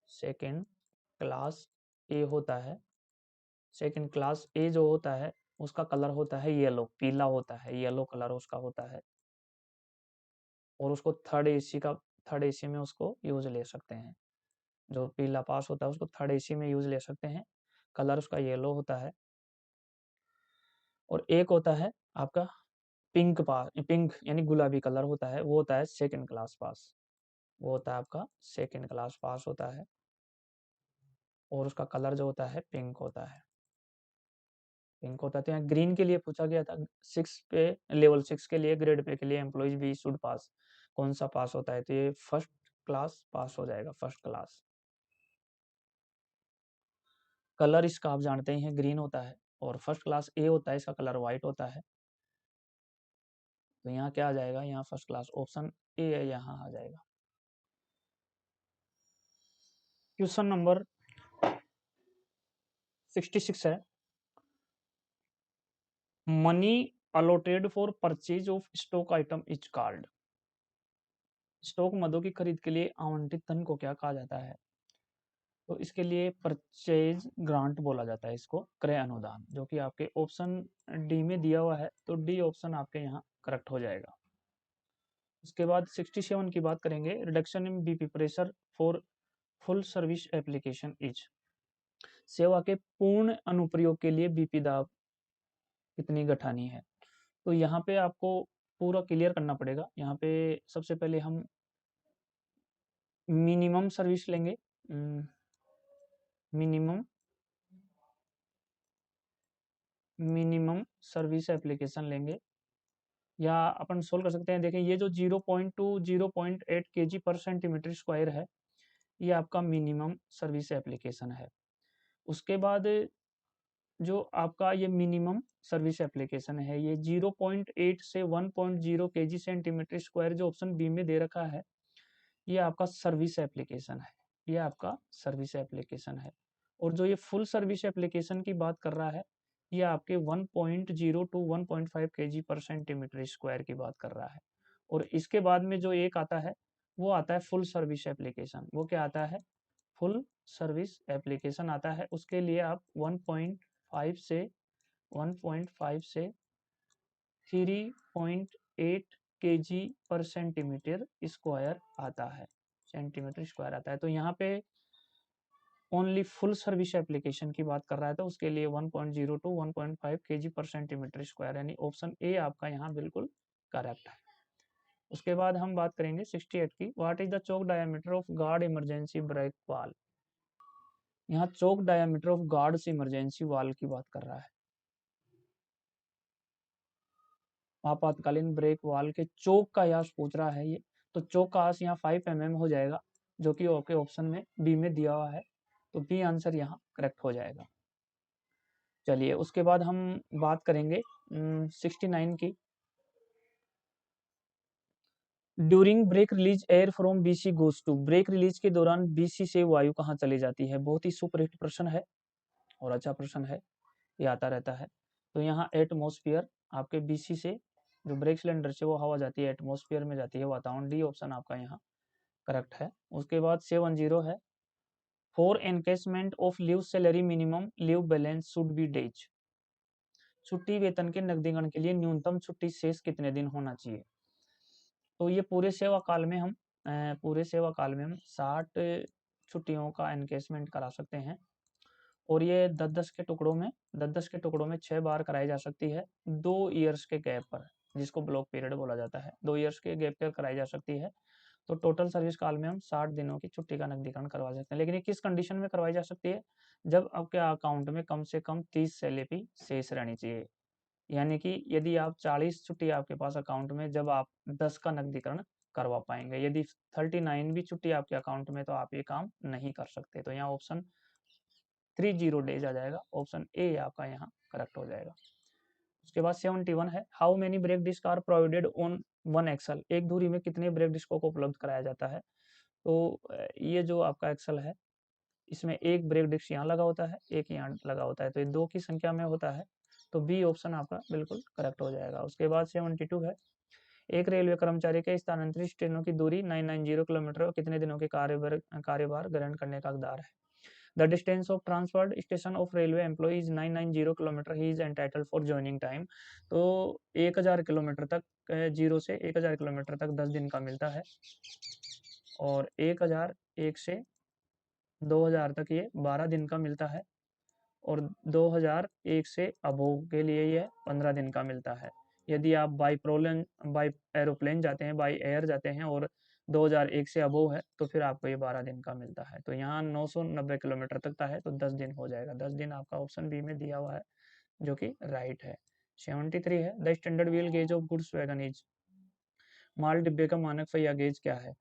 A: सेकेंड क्लास ए होता है। सेकेंड क्लास ए जो होता है उसका कलर होता है येलो, पीला होता है, येलो कलर उसका होता है। और उसको थर्ड एसी में उसको यूज ले सकते हैं। जो पीला पास होता है उसको थर्ड एसी में यूज ले सकते हैं। कलर उसका येलो होता है। और एक होता है आपका पिंक यानी गुलाबी कलर होता है, वो होता है सेकंड क्लास पास। वो होता है आपका सेकंड क्लास पास होता है, और उसका कलर जो होता है पिंक होता है। पिंक होता है। तो यहाँ ग्रीन के लिए पूछा गया था 6 पे, लेवल 6 के लिए ग्रेड पे के लिए एम्प्लॉइज भी शुड पास, कौन सा पास होता है, तो ये फर्स्ट क्लास पास हो जाएगा, फर्स्ट क्लास। कलर इसका आप जानते ही हैं ग्रीन होता है, और फर्स्ट क्लास ए होता है, इसका कलर व्हाइट होता है। तो यहाँ क्या आ जाएगा, यहाँ फर्स्ट क्लास ऑप्शन ए है, यहाँ आ जाएगा। क्वेश्चन नंबर 66 है, money allotted for purchase of stock item is called. Stock मदों की खरीद के लिए आवंटित धन को क्या कहा जाता है। तो इसके लिए परचेज ग्रांट बोला जाता है इसको, क्रय अनुदान, जो कि आपके ऑप्शन डी में दिया हुआ है। तो डी ऑप्शन आपके यहाँ करेक्ट हो जाएगा। उसके बाद 67 की बात करेंगे, reduction in BP pressure for full service application is. सेवा के पूर्ण अनुप्रयोग के लिए BP दाब कितनी घटानी है। तो यहाँ पे आपको पूरा क्लियर करना पड़ेगा। यहाँ पे सबसे पहले हम मिनिमम सर्विस लेंगे, मिनिमम सर्विस एप्लीकेशन लेंगे, या अपन सोल्व कर सकते हैं। देखें ये जो 0.2 0.8 kg पर सेंटीमीटर स्क्वायर है, ये आपका मिनिमम सर्विस एप्लीकेशन है। उसके बाद जो आपका ये मिनिमम सर्विस एप्लीकेशन है, ये 0.8 से 1.0 kg सेंटीमीटर स्क्वायर जो ऑप्शन बी में दे रखा है, ये आपका सर्विस एप्लीकेशन है। ये आपका सर्विस एप्लीकेशन है। और जो ये फुल सर्विस एप्लीकेशन की बात कर रहा है, ये आपके 1.0 टू 1.5 kg पर सेंटीमीटर स्क्वायर की बात कर रहा है। और इसके बाद में जो एक आता है वो आता है फुल सर्विस एप्लीकेशन। वो क्या आता है? फुल सर्विस एप्लीकेशन आता है। उसके लिए आप 1.5 से 3.8 kg पर सेंटीमीटर स्क्वायर आता है, सेंटीमीटर स्क्वायर आता है। तो यहाँ पे ओनली फुल सर्विस एप्लीकेशन की बात कर रहा है, तो उसके लिए 1.0 टू 1.5 kg पर सेंटीमीटर स्क्वायर, यानी ऑप्शन ए आपका यहाँ बिल्कुल करेक्ट है। उसके बाद हम बात करेंगे 68 की। What is the choke diameter of guard emergency brake valve? यहाँ choke diameter of guards emergency valve की बात कर रहा है। आपातकालीन ब्रेक वाल के चोक का व्यास पूछ रहा है ये, तो चोक का व्यास यहाँ 5 mm हो जाएगा, जो कि ओके ऑप्शन में बी में दिया हुआ है, तो बी आंसर यहाँ करेक्ट हो जाएगा। चलिए उसके बाद हम बात करेंगे 69 की। During brake release air from BC goes to, brake release के दौरान बीसी से वायु कहाँ चली जाती है? बहुत ही सुपरहिट प्रश्न है और अच्छा प्रश्न है, ये आता रहता है। तो यहाँ एटमोस्फियर आपके बीसी से, जो ब्रेक सिलेंडर से वो हवा जाती है एटमोस्फियर में जाती है वातावरण, डी ऑप्शन आपका यहाँ करेक्ट है। उसके बाद 70 है, for encashment of leave salary minimum leave balance should be days. छुट्टी वेतन के नकदीकरण के लिए न्यूनतम छुट्टी शेष कितने दिन होना चाहिए? तो ये पूरे सेवा काल में हम 60 छुट्टियों का एनकेसमेंट करा सकते हैं, और ये 10-10 के टुकड़ों में 10-10 के टुकड़ों में 6 बार कराई जा सकती है 2 ईयर्स के गैप पर, जिसको ब्लॉक पीरियड बोला जाता है। 2 ईयर्स के गैप पर कराई जा सकती है। तो टोटल सर्विस काल में हम 60 दिनों की छुट्टी का नकदीकरण करवा सकते हैं। लेकिन ये किस कंडीशन में करवाई जा सकती है? जब आपके अकाउंट में कम से कम 30 सैलरी शेष रहनी चाहिए। यानी कि यदि आप 40 छुट्टी आपके पास अकाउंट में, जब आप 10 का नकदीकरण करवा पाएंगे। यदि 39 भी छुट्टी आपके अकाउंट में, तो आप ये काम नहीं कर सकते। तो यहाँ ऑप्शन 30 डेज आ जाएगा, ऑप्शन ए आपका यहाँ करेक्ट हो जाएगा। उसके बाद 71 है, how many brake disc are provided on one axle? एक धुरी में कितने ब्रेक डिस्कों को उपलब्ध कराया जाता है? तो ये जो आपका एक्सल है, इसमें एक ब्रेक डिस्क यहाँ लगा होता है, एक यहाँ लगा होता है, तो ये 2 की संख्या में होता है। तो बी ऑप्शन आपका बिल्कुल करेक्ट हो जाएगा। उसके बाद 72 है, एक रेलवे कर्मचारी के स्थानांतरित ट्रेनों की दूरी 990 किलोमीटर और कितने दिनों के कार्यभार ग्रहण करने का हकदार है? The distance of transferred station of railway employee is 990 kilometre, he is entitled for joining time। तो 1000 किलोमीटर तक, 0 से 1000 किलोमीटर तक 10 दिन का मिलता है, और 1001 से 2000 तक ये 12 दिन का मिलता है, और 2001 से अबोव के लिए ये 15 दिन का मिलता है। यदि आप बाई एरोप्लेन जाते हैं, बाई एयर जाते हैं, और 2001 से अबोव है, तो फिर आपको ये 12 दिन का मिलता है। तो यहाँ 990 किलोमीटर तक का है, तो 10 दिन हो जाएगा। 10 दिन आपका ऑप्शन बी में दिया हुआ है, जो कि राइट है। 73 है, the standard wheel gauge of goods wagon is, माल डिब्बे का मानक पहिया गेज क्या है?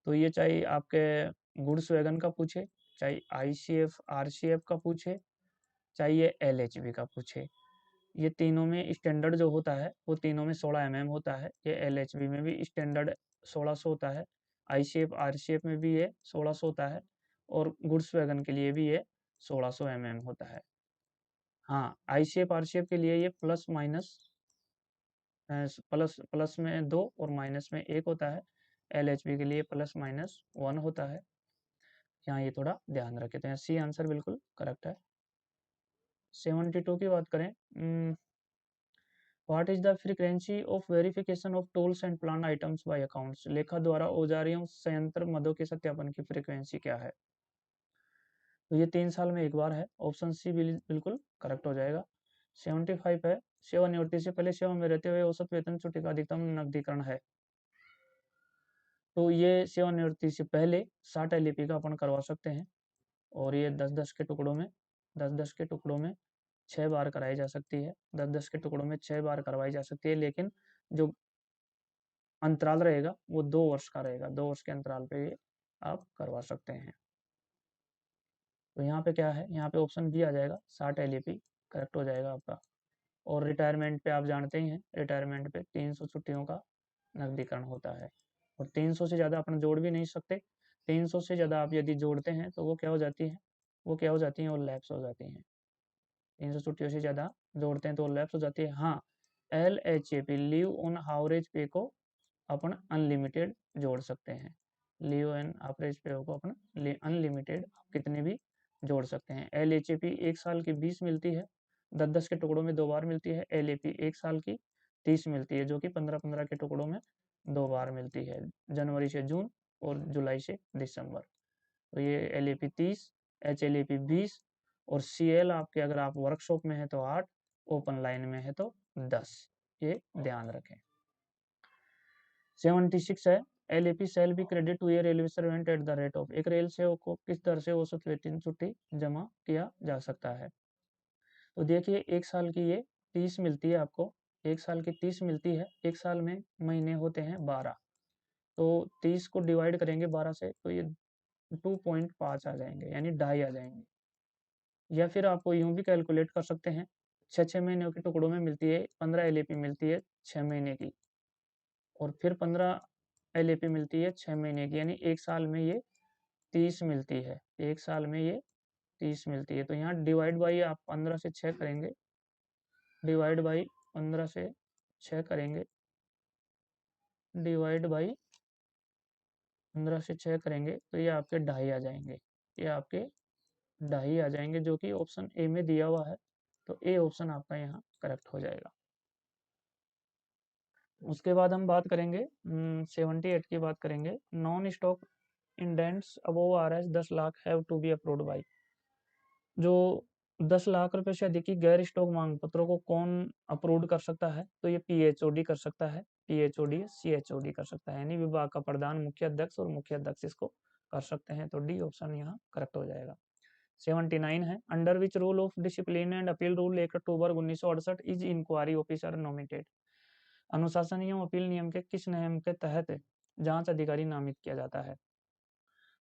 A: तो ये चाहे आपके गुड्स वैगन का पूछे, चाहे आईसीएफ आरसीएफ का पूछे, चाहिए एलएचबी का पूछे, ये तीनों में स्टैंडर्ड जो होता है वो तीनों में 16 mm होता है। ये एलएचबी में भी स्टैंडर्ड 1600 होता है, आईसीएफ आरसीएफ में भी ये 1600 होता है, और गुड्स वैगन के लिए भी ये 1600 mm होता है। हाँ, आईसीएफ आरसीएफ के लिए ये प्लस माइनस, प्लस प्लस में 2 और माइनस में 1 होता है। एलएचबी के लिए प्लस माइनस 1 होता है। यहाँ ये थोड़ा ध्यान रखें। तो यहाँ सी आंसर बिल्कुल करेक्ट है। 72 की बात करें, what is the frequency of verification of tools and plant items by accounts? लेखा द्वारा औजारियों संयंत्र मदों के सत्यापन की फ्रीक्वेंसी क्या है? तो ये 3 साल में एक बार है, ऑप्शन सी बिल्कुल करेक्ट हो जाएगा। 75 है, सेवानिवृत्ति से पहले सेवा में रहते हुए औसत वेतन छुट्टी का अधिकतम नकदीकरण है। तो ये सेवानिवृत्ति से पहले 60 एलईपी का अपन करवा सकते हैं, और ये 10-10 के टुकड़ों में 10-10 के टुकड़ों में 6 बार कराई जा सकती है। 10-10 के टुकड़ों में 6 बार करवाई जा सकती है, लेकिन जो अंतराल रहेगा वो 2 वर्ष का रहेगा। 2 वर्ष के अंतराल पे ये आप करवा सकते हैं। तो यहाँ पे क्या है, यहाँ पे ऑप्शन बी आ जाएगा, 60 एलईपी करेक्ट हो जाएगा आपका। और रिटायरमेंट पे आप जानते ही हैं, रिटायरमेंट पे 300 छुट्टियों का नकदीकरण होता है, और 300 से ज़्यादा अपन जोड़ भी नहीं सकते। 300 से ज़्यादा आप यदि जोड़ते हैं तो वो क्या हो जाती है, और लैप्स हो जाती हैं। 300 छुट्टियों से ज़्यादा जोड़ते हैं तो लैप्स हो जाती है। हाँ, LHAP लीव ऑन हावरेज पे को अपन अनलिमिटेड जोड़ सकते हैं। लियो एन एवरेज पे को अपना अनलिमिटेड कितने भी जोड़ सकते हैं। LHAP 1 साल की 20 मिलती है, 10-10 के टुकड़ों में 2 बार मिलती है। LAP 1 साल की 30 मिलती है, जो कि 15-15 के टुकड़ों में 2 बार मिलती है, जनवरी से जून और जुलाई से दिसंबर। तो ये LAP 30, HLAP 20 और CL आपके अगर आप वर्कशॉप में है तो 8, ओपन लाइन में है तो 10, ये ध्यान रखें। 76 है, LAP shall be credit to a railway servant at the rate of, एक रेल सेवक को किस दर से औसत वेतन छुट्टी जमा किया जा सकता है। तो देखिए 1 साल की ये 30 मिलती है आपको, 1 साल की 30 मिलती है, 1 साल में महीने होते हैं 12, तो 30 को डिवाइड करेंगे 12 से तो ये 2.5 आ जाएंगे, यानी 2.5 आ जाएंगे। या फिर आपको यूं भी कैलकुलेट कर सकते हैं, 6-6 महीनों के टुकड़ों में मिलती है, 15 LAP मिलती है 6 महीने की, और फिर 15 LAP मिलती है 6 महीने की, यानी 1 साल में ये 30 मिलती है, 1 साल में ये 30 मिलती है। तो यहाँ डिवाइड बाई आप 15 से 6 करेंगे, डिवाइड बाई 15 से 6 करेंगे, डिवाइड बाई 15 से 6 करेंगे तो ये आपके 2.5 आ जाएंगे, ये आपके 2.5 आ जाएंगे, जो कि ऑप्शन ए में दिया हुआ है। तो ए ऑप्शन आपका यहाँ करेक्ट हो जाएगा। उसके बाद हम बात करेंगे 78 की बात करेंगे, non stock indents above RS 10 lakh have to be approved by, जो 10 लाख रुपए से अधिक की गैर स्टॉक मांग पत्रों को कौन अप्रूव कर सकता है, तो ये PHOD कर सकता है, PHOD CHOD कर सकता है, यानी विभाग का प्रधान, मुख्य अध्यक्ष और मुख्य अध्यक्ष इसको कर सकते हैं। तो डी ऑप्शन यहाँ करेक्ट हो जाएगा। 79 है, under which rule of discipline and appeal rule 1 October 1968 is inquiry officer nominated, अनुशासन एवं अपील नियम के किस नियम के तहत जांच अधिकारी नामित किया जाता है।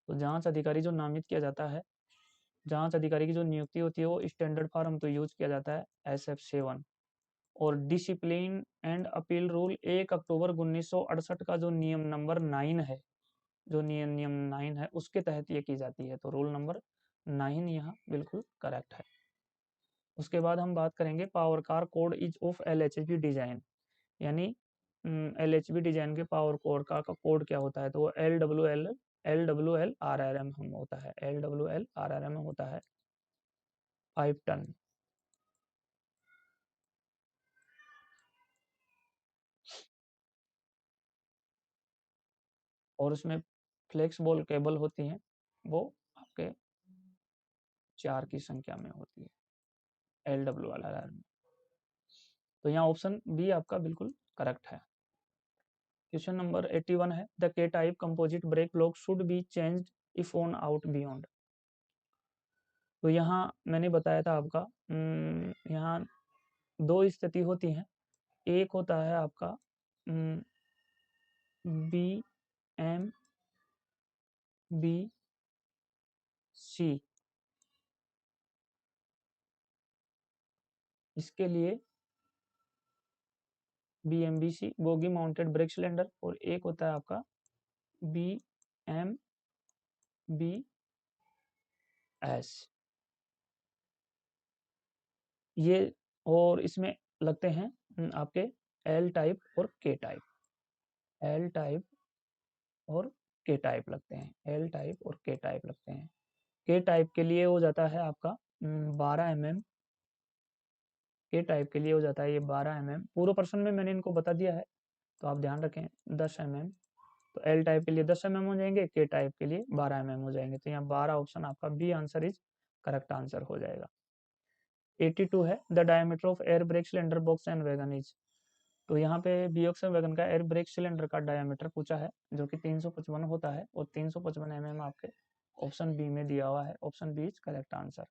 A: तो जांच अधिकारी जो नामित किया जाता है, जांच अधिकारी की जो नियुक्ति होती है वो स्टैंडर्ड फॉर्म तो यूज किया जाता है SF7, और discipline and appeal rule 1 October 1968 का जो नियम नंबर 9 है, जो नियम 9 है उसके तहत ये की जाती है। तो रूल नंबर 9 यहाँ बिल्कुल करेक्ट है। उसके बाद हम बात करेंगे power car code is of LHB design, यानी LHB डिजाइन के पावर कोड का कोड क्या होता है, तो वो LWLRRM हम होता है, LWLRRM होता है 5 टन। और उसमें फ्लेक्सिबल केबल होती हैं, वो आपके 4 की संख्या में होती है LWLRRM में। तो यहाँ ऑप्शन बी आपका बिल्कुल करेक्ट है। क्वेश्चन नंबर 81 है, the K type composite brake block should be changed if worn out beyond. तो यहाँ मैंने बताया था आपका, यहाँ 2 स्थिति होती हैं, एक होता है आपका BMBC, इसके लिए BMBC bogie mounted brake cylinder, और एक होता है आपका BMBS, ये, और इसमें लगते हैं आपके L टाइप और K टाइप, L टाइप और K टाइप लगते हैं, L टाइप और K टाइप लगते हैं। K टाइप के लिए हो जाता है आपका 12 mm, K टाइप के लिए हो जाता है ये 12 mm, पूरे पर्सन में मैंने इनको बता दिया है तो आप ध्यान रखें 10 mm। तो L टाइप के लिए 10 mm हो जाएंगे, K टाइप के लिए 12 mm हो जाएंगे। तो यहाँ 12 ऑप्शन आपका B answer is correct answer हो जाएगा। 82 है, the diameter of air brake cylinder box and wagon is. तो यहाँ पे बॉक्स एंड वैगन का एयर ब्रेक सिलेंडर का डायमीटर पूछा है, जो कि 355 होता है, और 355 mm आपके ऑप्शन बी में दिया हुआ है, option B is correct answer.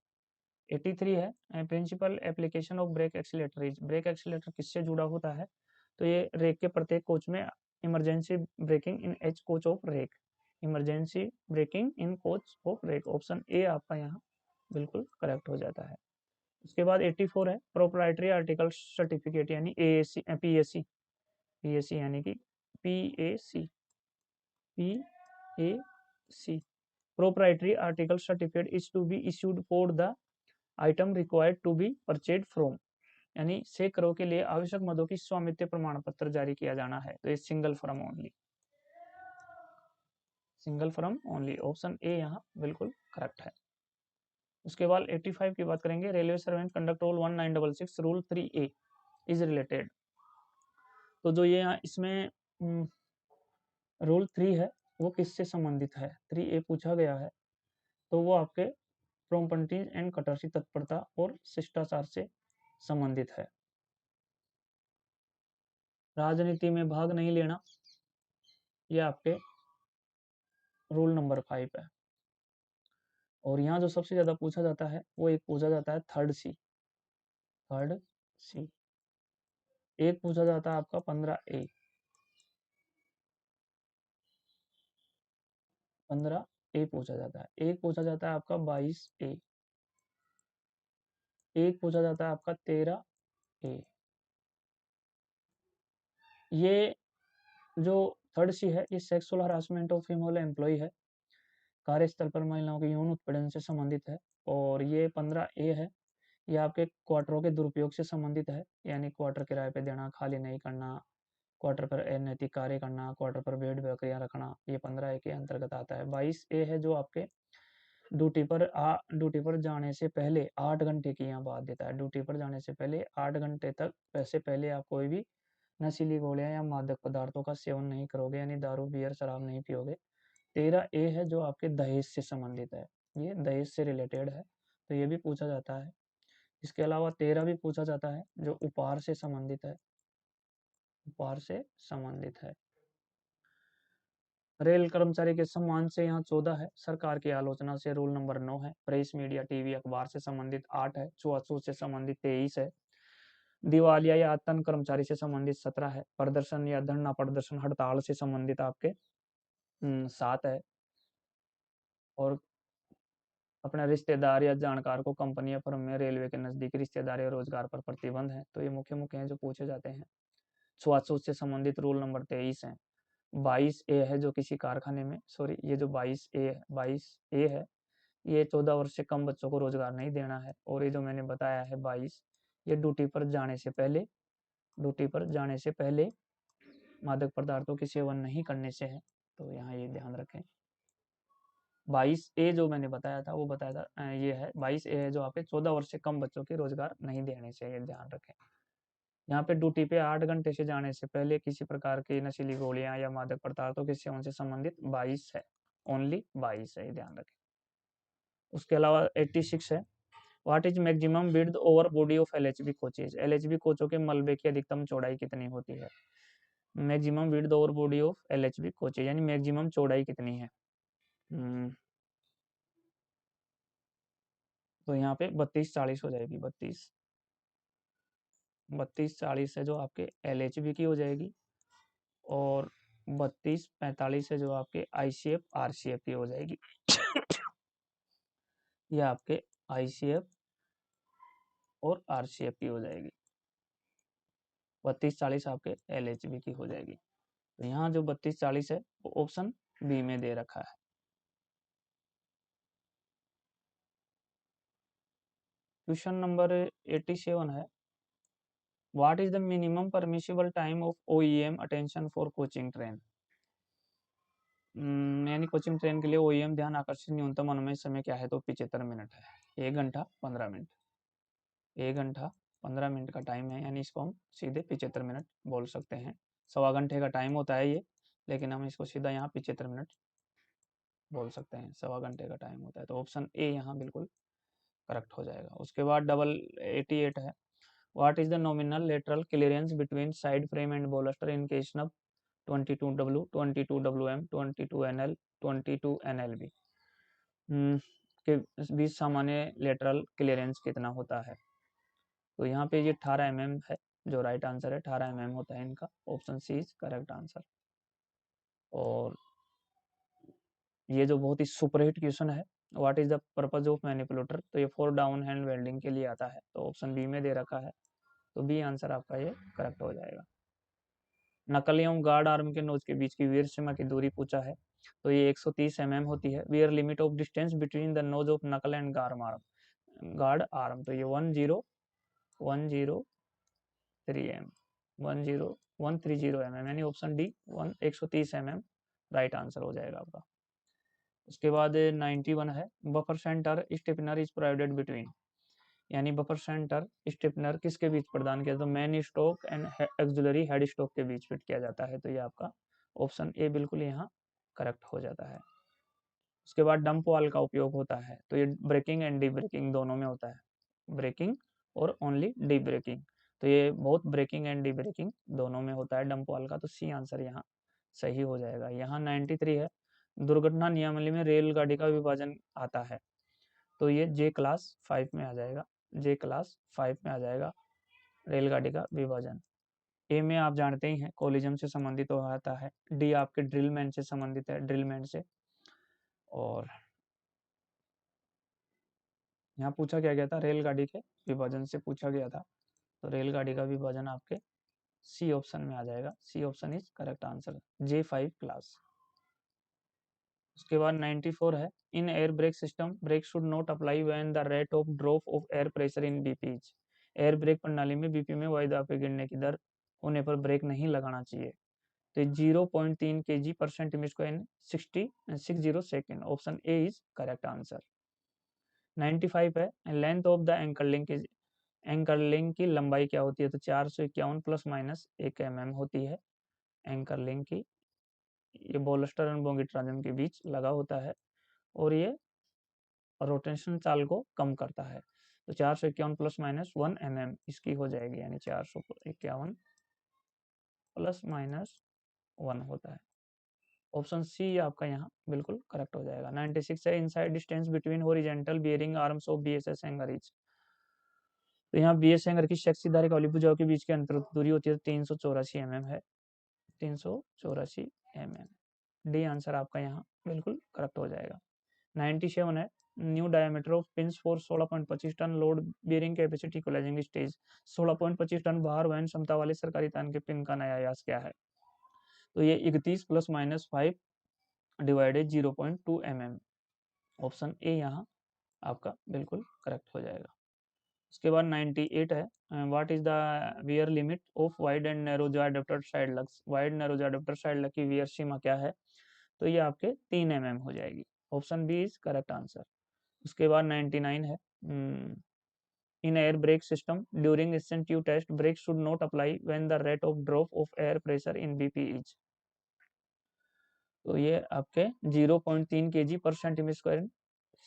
A: 83 है, principle application of brake accelerator is, brake accelerator किससे जुड़ा होता है, तो ये रेक के प्रत्येक कोच में emergency braking in each coach of rake, emergency braking in coach of rake, option A आपका यहाँ बिल्कुल करेक्ट हो जाता है। उसके बाद 84 है, प्रोप्राइटरी आर्टिकल सर्टिफिकेट, यानी AAC PAC, PAC यानी कि PAC, PAC proprietary article certificate is to be issued for the item required to be purchased from, यानी से करो के लिए आवश्यक मदों की स्वामित्व प्रमाण पत्र जारी किया जाना है, तो ये single firm only. Single from only, option A यहाँ बिल्कुल करेक्ट है। उसके बाद 85 की बात करेंगे, railway servant conduct rule 1966 rule 3A is related. तो जो ये यहाँ इसमें रूल 3 है वो किससे संबंधित है, 3A पूछा गया है, तो वो आपके प्रॉम्प्टिंग एंड कटर्सी तत्परता और शिष्टाचार से संबंधित है। राजनीति में भाग नहीं लेना, ये आपके रूल नंबर 5 है। और यहाँ जो सबसे ज्यादा पूछा जाता है वो एक पूछा जाता है थर्ड सी, थर्ड सी। एक पूछा जाता है आपका 15A, 15A पूछा जाता है। एक पूछा जाता है आपका 22A, एक पूछा जाता है आपका 13A। ये जो थर्ड सी है ये sexual harassment of female employ है, कार्यस्थल पर महिलाओं के यौन उत्पीड़न से संबंधित है। और ये 15A है, ये आपके क्वार्टरों के दुरुपयोग से संबंधित है, यानी क्वार्टर किराए पे देना, खाली नहीं करना, क्वार्टर पर अनैतिक कार्य करना, क्वार्टर पर भेड़ बकरियां रखना, ये 15A के अंतर्गत आता है। 22A है जो आपके ड्यूटी पर जाने से पहले 8 घंटे की यहाँ बात देता है। ड्यूटी पर जाने से पहले 8 घंटे तक वैसे पहले आप कोई भी नशीली गोलियां या मादक पदार्थों का सेवन नहीं करोगे, यानी दारू बियर शराब नहीं पियोगे। 13A है जो आपके दहेज से संबंधित है, ये दहेज से रिलेटेड है, तो ये भी पूछा जाता है। इसके अलावा 13 भी पूछा जाता है जो उपहार से संबंधित है, उपहार से संबंधित है। रेल कर्मचारी के सम्मान से यहाँ 14 है, सरकार की आलोचना से रूल नंबर 9 है, प्रेस मीडिया टीवी अखबार से संबंधित 8 है, छुआछूत से संबंधित 23 है, दिवालिया या आतंक कर्मचारी से संबंधित 17 है, प्रदर्शन या धरना प्रदर्शन हड़ताल से संबंधित आपके 7 है, और अपने रिश्तेदार या जानकार को कंपनी या फर्म में रेलवे के नजदीक रिश्तेदारी और रोजगार पर प्रतिबंध है। तो ये मुख्य मुख्य हैं जो पूछे जाते हैं। छुआछूत से संबंधित रूल नंबर 23 है। 22A है जो किसी कारखाने में, सॉरी ये जो 22A है ये 14 वर्ष से कम बच्चों को रोजगार नहीं देना है। और ये जो मैंने बताया है 22, ये ड्यूटी पर जाने से पहले, ड्यूटी पर जाने से पहले मादक पदार्थों की सेवन नहीं करने से है, तो यहाँ ये ध्यान रखें। 22A जो मैंने बताया था वो बताया था ये है 22A है जो आपके 14 वर्ष से कम बच्चों के रोजगार नहीं देने से, ये ध्यान रखें। यहाँ पे ड्यूटी पे 8 घंटे से जाने से पहले किसी प्रकार की नशीली गोलियां या मादक पदार्थों के सेवन से संबंधित 22 है, ओनली 22 है, ये ध्यान रखें। उसके अलावा 86 है, what is maximum width over body of LHB coaches. LHB कोचों के मलबे की अधिकतम चौड़ाई कितनी होती है। Maximum width over body of LHB coaches यानी मैक्सिमम चौड़ाई कितनी है। तो यहाँ पे 32-40 हो जाएगी, 32-40 है जो आपके LHB की हो जाएगी, और 32-45 है जो आपके ICF RCF की हो जाएगी। ये आपके ICF और RCF की हो जाएगी, 32-40 आपके LHB की हो जाएगी। तो यहाँ जो 32-40 है वो ऑप्शन बी में दे रखा है। क्वेश्चन नंबर 87 है, what is the minimum permissible time of OEM attention for coaching train. यानी कोचिंग ट्रेन के लिए OEM ध्यान आकर्षित न्यूनतम अनुमेय समय क्या है, तो 75 मिनट है, 1 घंटा 15 मिनट, 1 घंटा 15 मिनट का टाइम है, यानी इसको हम सीधे 75 मिनट बोल सकते हैं। 1.25 घंटे का टाइम होता है ये, लेकिन हम इसको सीधा यहाँ 75 मिनट बोल सकते हैं, 1.25 घंटे का टाइम होता है, तो ऑप्शन ए यहाँ बिल्कुल करेक्ट हो जाएगा। उसके बाद 88 है, what is the nominal lateral clearance between side frame and bolster in case of 22W, 22WM, 22NL, 22NLB के बीच सामान्य लेटरल क्लियरेंस कितना होता है। तो यहाँ पे ये 18 mm है, जो राइट आंसर है, 18 mm होता है इनका, option C is correct answer. और ये जो बहुत ही सुपरहिट क्वेश्चन है, what is the purpose of manipulator, तो ये फॉर डाउन हैंड वेल्डिंग के लिए आता है, तो ऑप्शन बी में दे रखा है, तो बी आंसर आपका ये करेक्ट हो जाएगा। नकल एवं गार्ड आर्म के नोच के बीच की वीर सीमा की दूरी पूछा है, तो ये 130 mm होती है। Wear limit of distance between the nose of नकल एंड गार्ड आर्म, तो ये 10103 mm, यानी option D 130 mm right answer हो जाएगा आपका। उसके बाद 91 है, buffer centre stapler is provided between, यानी बफर सेंटर स्टेपनर किसके बीच प्रदान किया, तो main stock and axillary head stock के बीच फिट किया जाता है। तो ये आपका ऑप्शन ए बिल्कुल यहाँ करेक्ट हो जाता है। उसके बाद डंप वाल का उपयोग होता है, तो ये ब्रेकिंग एंड डी ब्रेकिंग दोनों में होता है, ब्रेकिंग और ओनली डी ब्रेकिंग। तो ये both braking and debraking दोनों में होता है डंप वाल का, तो सी आंसर यहाँ सही हो जाएगा। यहाँ 93 है, दुर्घटना नियमावली में रेलगाड़ी का विभाजन आता है, तो ये जे क्लास 5 में आ जाएगा, जे क्लास 5 में आ जाएगा रेलगाड़ी का विभाजन। ए में आप जानते ही हैं कोलिजन से संबंधित हो आता है, डी आपके ड्रिलमैन से संबंधित है, ड्रिलमैन से। और यहाँ पूछा क्या गया था, रेलगाड़ी के विभाजन से पूछा गया था, तो रेलगाड़ी का विभाजन आपके सी ऑप्शन में आ जाएगा, C option is correct answer, J5 class. उसके बाद 94 है, in air brake system brake should not apply when the rate of drop of air pressure in BP is, air brake प्रणाली में बीपी में वायु दाब के गिरने की दर होने पर ब्रेक नहीं लगाना चाहिए। तो 0.3 kg पर centimetre square 60 second, option A is correct answer. 95 है, length of the anchor link is, anchor link की लंबाई क्या होती है, तो 451 प्लस माइनस 1 mm होती है एंकर लिंक की। ये बोलस्टर एंड बोगी ट्रांजन के बीच लगा होता है और ये रोटेशन चाल को कम करता है। तो 451 प्लस माइनस 1 mm इसकी हो जाएगी, यानी 451 प्लस माइनस 1 होता है। ऑप्शन सी आपका यहाँ बिल्कुल करेक्ट हो जाएगा। 96 है, inside distance between horizontal bearing arms of BSS hanger is, तो यहाँ बी एस हैंगर की शक्ति धारक वाली भुजाओं के बीच की अंतर दूरी होती है 384 mm है, 384 mm। डी आंसर आपका यहाँ बिल्कुल करेक्ट हो जाएगा। 97 है, new diameter of pins for 16.25 ton load bearing capacity equalizing stage, 16.25 ton भार वहन क्षमता वाले सरकारी तान के पिन का नया व्यास क्या है, तो ये 31 plus minus 5 divided 0.2 mm, option A यहाँ आपका बिल्कुल करेक्ट हो जाएगा। उसके बाद 98 है, what is the wear limit of wide and narrow जो अडेप्टर साइड लग्स, वाइड नैरो जो अडेप्टर साइड लग की वियर सीमा क्या है, तो ये आपके 3 mm हो जाएगी, option B is correct answer. उसके बाद 99 है, in air brake system during intensive test brake should not apply when the rate of drop of air pressure in BP is, तो ये आपके 0.3 kg पर centimetre square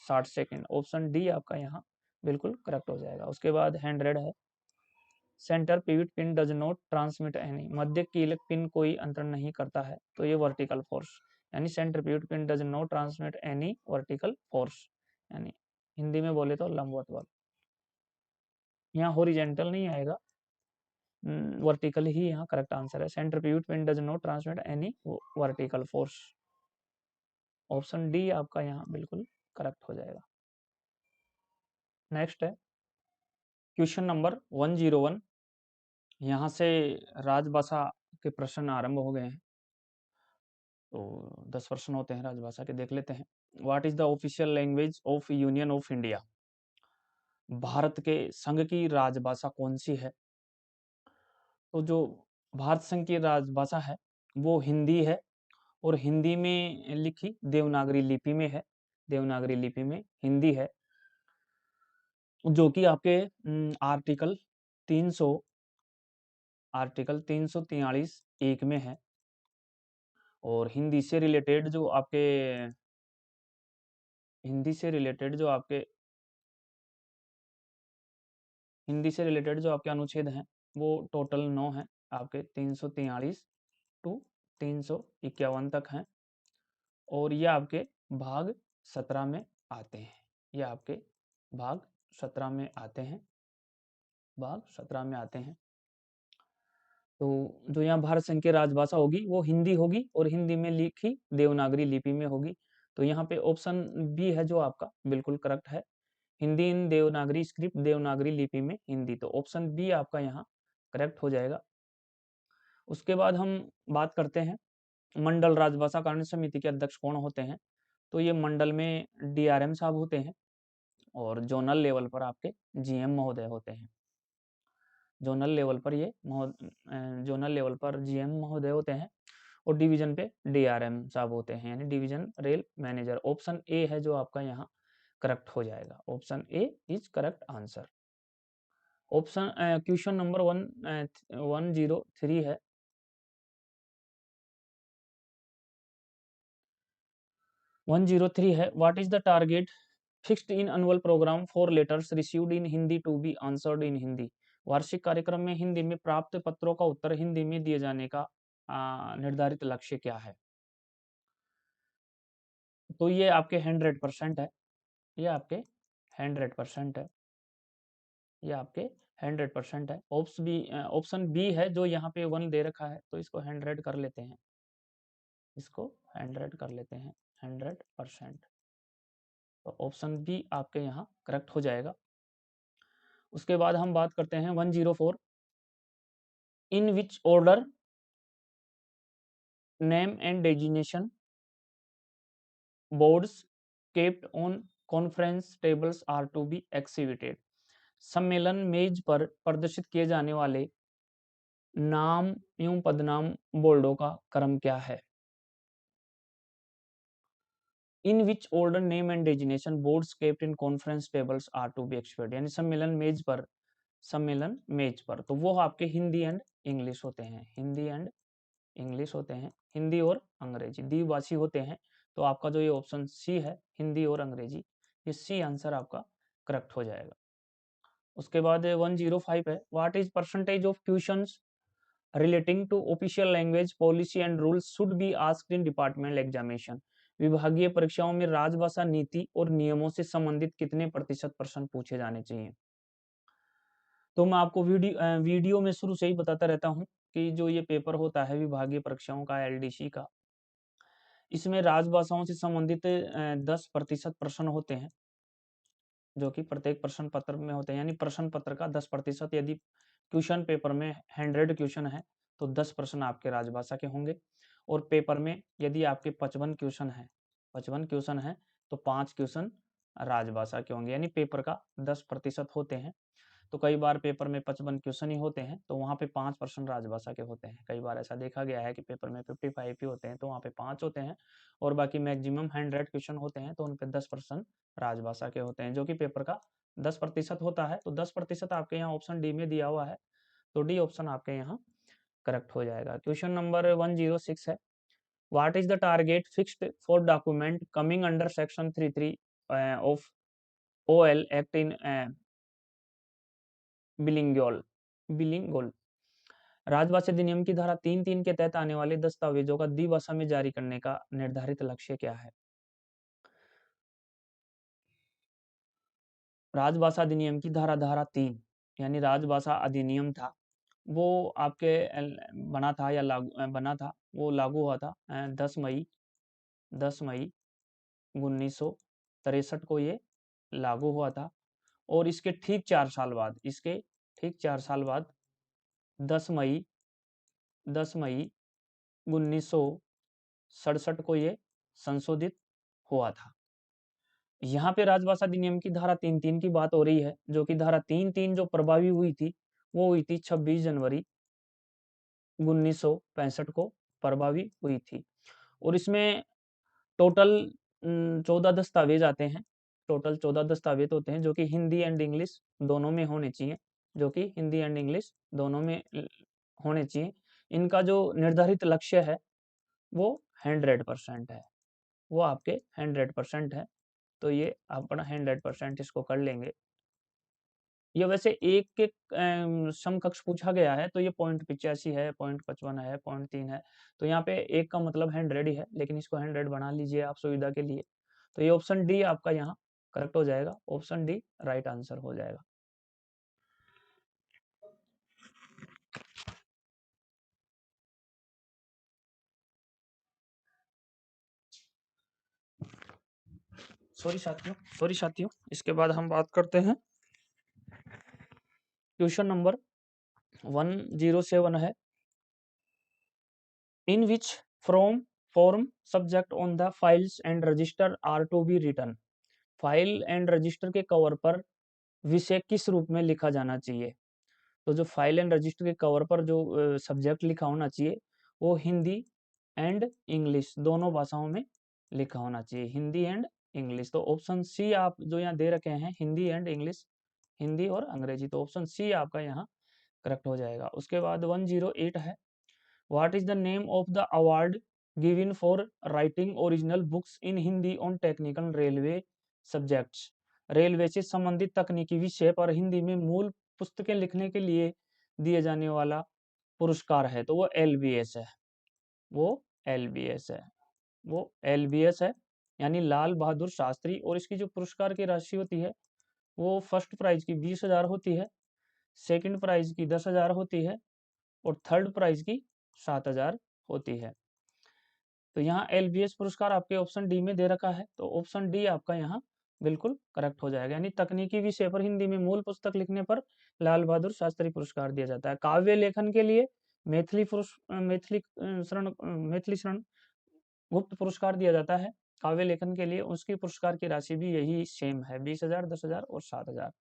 A: 60 second, option D आपका यहाँ बिल्कुल करेक्ट हो जाएगा। उसके बाद 100 है, centre pivot pin does not transmit any, मध्य कीलक पिन कोई अंतरण नहीं करता है, तो ये वर्टिकल फोर्स, यानी centre pivot pin does not transmit any vertical force, यानी हिंदी में बोले तो लंबवत बल। यहाँ हॉरिजॉन्टल नहीं आएगा, वर्टिकल ही यहाँ करेक्ट आंसर है, centre pivot pin does not transmit any vertical force, option D आपका यहाँ बिल्कुल करेक्ट हो जाएगा। नेक्स्ट है क्वेश्चन नंबर 101, यहाँ से राजभाषा के प्रश्न आरंभ हो गए हैं, तो 10 प्रश्न होते हैं राजभाषा के, देख लेते हैं। What is the official language of union of India, Bharat के संघ की राजभाषा कौन सी है, तो जो भारत संघ की राजभाषा है वो हिंदी है, और हिंदी में लिखी देवनागरी लिपि में है, देवनागरी लिपि में हिंदी है, जो कि आपके आर्टिकल 300 आर्टिकल 343 एक में है। और हिंदी से रिलेटेड जो आपके हिंदी से रिलेटेड जो आपके हिंदी से रिलेटेड जो आपके अनुच्छेद हैं वो टोटल 9 हैं, आपके 343 टू 351 तक हैं, और ये आपके भाग 17 में आते हैं, ये आपके भाग 17 में आते हैं, भाग 17 में आते हैं। तो जो यहाँ भारत संघ की राजभाषा होगी वो हिंदी होगी, और हिंदी में लिखी देवनागरी लिपि में होगी, तो यहाँ पे ऑप्शन बी है जो आपका बिल्कुल करेक्ट है, हिंदी इन देवनागरी स्क्रिप्ट देवनागरी लिपि में हिंदी, तो ऑप्शन बी आपका यहाँ करेक्ट हो जाएगा। उसके बाद हम बात करते हैं मंडल राजभाषा कार्य समिति के अध्यक्ष कौन होते हैं, तो ये मंडल में डीआरएम साहब होते हैं, और जोनल लेवल पर आपके जीएम महोदय होते हैं, जोनल लेवल पर ये जोनल लेवल पर जीएम महोदय होते हैं, और डिवीजन पे डीआरएम साहब होते हैं, यानी division rail manager. Option A है जो आपका यहाँ करेक्ट हो जाएगा। Option A is correct answer. Option question number 103 है। 103 है, what is the target fixed in annual programme for letters received in Hindi to be answered in Hindi. वार्षिक कार्यक्रम में हिंदी में प्राप्त पत्रों का उत्तर हिंदी में दिए जाने का निर्धारित लक्ष्य क्या है? तो ये आपके 100% है। ये आपके 100% है। ये आपके 100% है। ऑप्शन बी है जो यहाँ पे 1 दे रखा है, तो इसको 100 कर लेते हैं। इसको 100 कर लेते हैं, 100%। तो ऑप्शन बी आपके यहाँ करेक्ट हो जाएगा। उसके बाद हम बात करते हैं 104। In which order name and designation boards kept on conference tables are to be exhibited. सम्मेलन मेज पर प्रदर्शित किए जाने वाले नाम एवं पदनाम बोर्डों का क्रम क्या है? In which order name and designation boards kept in conference tables are to be expected, यानी सम्मेलन मेज पर, तो वो आपके हिंदी एंड इंग्लिश होते हैं। हिंदी एंड इंग्लिश होते हैं, हिंदी और अंग्रेजी द्विभाषी होते हैं। तो आपका जो ये ऑप्शन सी है, हिंदी और अंग्रेजी, ये सी आंसर आपका करेक्ट हो जाएगा। उसके बाद 105 है, what is percentage of questions relating to official language policy and rules should be asked in departmental examination. विभागीय परीक्षाओं में राजभाषा नीति और नियमों से संबंधित कितने प्रतिशत प्रश्न पूछे जाने चाहिए? तो मैं आपको वीडियो में शुरू से ही बताता रहता हूँ कि जो ये पेपर होता है विभागीय परीक्षाओं का, एलडीसी का, इसमें राजभाषाओं से संबंधित 10% प्रश्न होते हैं, जो कि प्रत्येक प्रश्न पत्र में होते हैं। यानी प्रश्न पत्र का 10%, यदि क्वेश्चन पेपर में 100 क्वेश्चन है तो 10 प्रश्न आपके राजभाषा के होंगे। और पेपर में यदि आपके 55 क्वेश्चन है तो 5 क्वेश्चन राजभाषा के होंगे, यानी पेपर का 10% होते हैं। तो कई बार पेपर में 55 क्वेश्चन ही होते हैं तो वहाँ पे 5% राजभाषा के होते हैं। कई बार ऐसा देखा गया है कि पेपर में 55 ही होते हैं तो वहाँ पे 5 होते हैं, और बाकी मैक्सिमम 100 क्वेश्चन होते हैं तो उन पे 10% राजभाषा के होते हैं, जो कि पेपर का 10% होता है। तो 10% आपके यहाँ ऑप्शन डी में दिया हुआ है, तो डी ऑप्शन आपके यहाँ करेक्ट हो जाएगा। क्वेश्चन नंबर 106 है, what is the target fixed for document coming under section 33 of OL act in bilingual. राजभाषा अधिनियम की धारा 3(3) के तहत आने वाले दस्तावेजों का द्विभाषा में जारी करने का निर्धारित लक्ष्य क्या है? राजभाषा अधिनियम की धारा 3, यानी राजभाषा अधिनियम था, वो आपके बना था या बना था, वो लागू हुआ था 10 मई 1963 को ये लागू हुआ था। और इसके ठीक 4 साल बाद 10 मई 1967 को ये संशोधित हुआ था। यहाँ पे राजभाषा अधिनियम की धारा 3(3) की बात हो रही है, जो कि धारा 3(3) जो प्रभावी हुई थी वो हुई थी 26 जनवरी 1965 को प्रभावी हुई थी। और इसमें टोटल 14 दस्तावेज आते हैं। टोटल 14 दस्तावेज होते हैं जो कि हिंदी एंड इंग्लिश दोनों में होने चाहिए, जो कि हिंदी एंड इंग्लिश दोनों में होने चाहिए। इनका जो निर्धारित लक्ष्य है वो 100% है, वो आपके 100% है। तो ये अपना 100% इसको कर लेंगे। ये वैसे एक के समकक्ष पूछा गया है, तो ये 0.85 है, 0.55 है, 0.3 है। तो यहाँ पे एक का मतलब 100 ही है, लेकिन इसको 100 बना लीजिए आप सुविधा के लिए। तो ये ऑप्शन डी आपका यहाँ करेक्ट हो जाएगा। ऑप्शन डी राइट आंसर हो जाएगा। सॉरी साथियों, इसके बाद हम बात करते हैं क्वेश्चन नंबर 107 है, in which from form subject on the files and register are to be written. File and register के कवर पर विषय किस रूप में लिखा जाना चाहिए? तो जो फाइल एंड रजिस्टर के कवर पर जो सब्जेक्ट लिखा होना चाहिए वो हिंदी एंड इंग्लिश, दोनों भाषाओं में लिखा होना चाहिए, हिंदी एंड इंग्लिश। तो ऑप्शन सी आप जो यहाँ दे रखे हैं हिंदी एंड इंग्लिश, हिंदी और अंग्रेजी, तो ऑप्शन सी आपका यहाँ करेक्ट हो जाएगा। उसके बाद 108 है, what is the name of the award given for writing original books in Hindi on technical railway subjects. Railway से संबंधित तकनीकी विषय पर हिंदी में मूल पुस्तकें लिखने के लिए दिए जाने वाला पुरस्कार है, तो वो LBS है, वो LBS है, वो LBS है, यानी लाल बहादुर शास्त्री। और इसकी जो पुरस्कार की राशि होती है वो फर्स्ट प्राइज की 20,000 होती है, सेकंड प्राइज की 10,000 होती है और थर्ड प्राइज की 7,000 होती है। तो यहाँ LBS पुरस्कार आपके ऑप्शन डी में दे रखा है, तो ऑप्शन डी आपका यहाँ बिल्कुल करेक्ट हो जाएगा, यानी तकनीकी विषय पर हिंदी में मूल पुस्तक लिखने पर लाल बहादुर शास्त्री पुरस्कार दिया जाता है। काव्य लेखन के लिए मैथिली शरण गुप्त पुरस्कार दिया जाता है काव्य लेखन के लिए, उसकी पुरस्कार की राशि भी यही सेम है, 20,000, 10,000 और 7,000।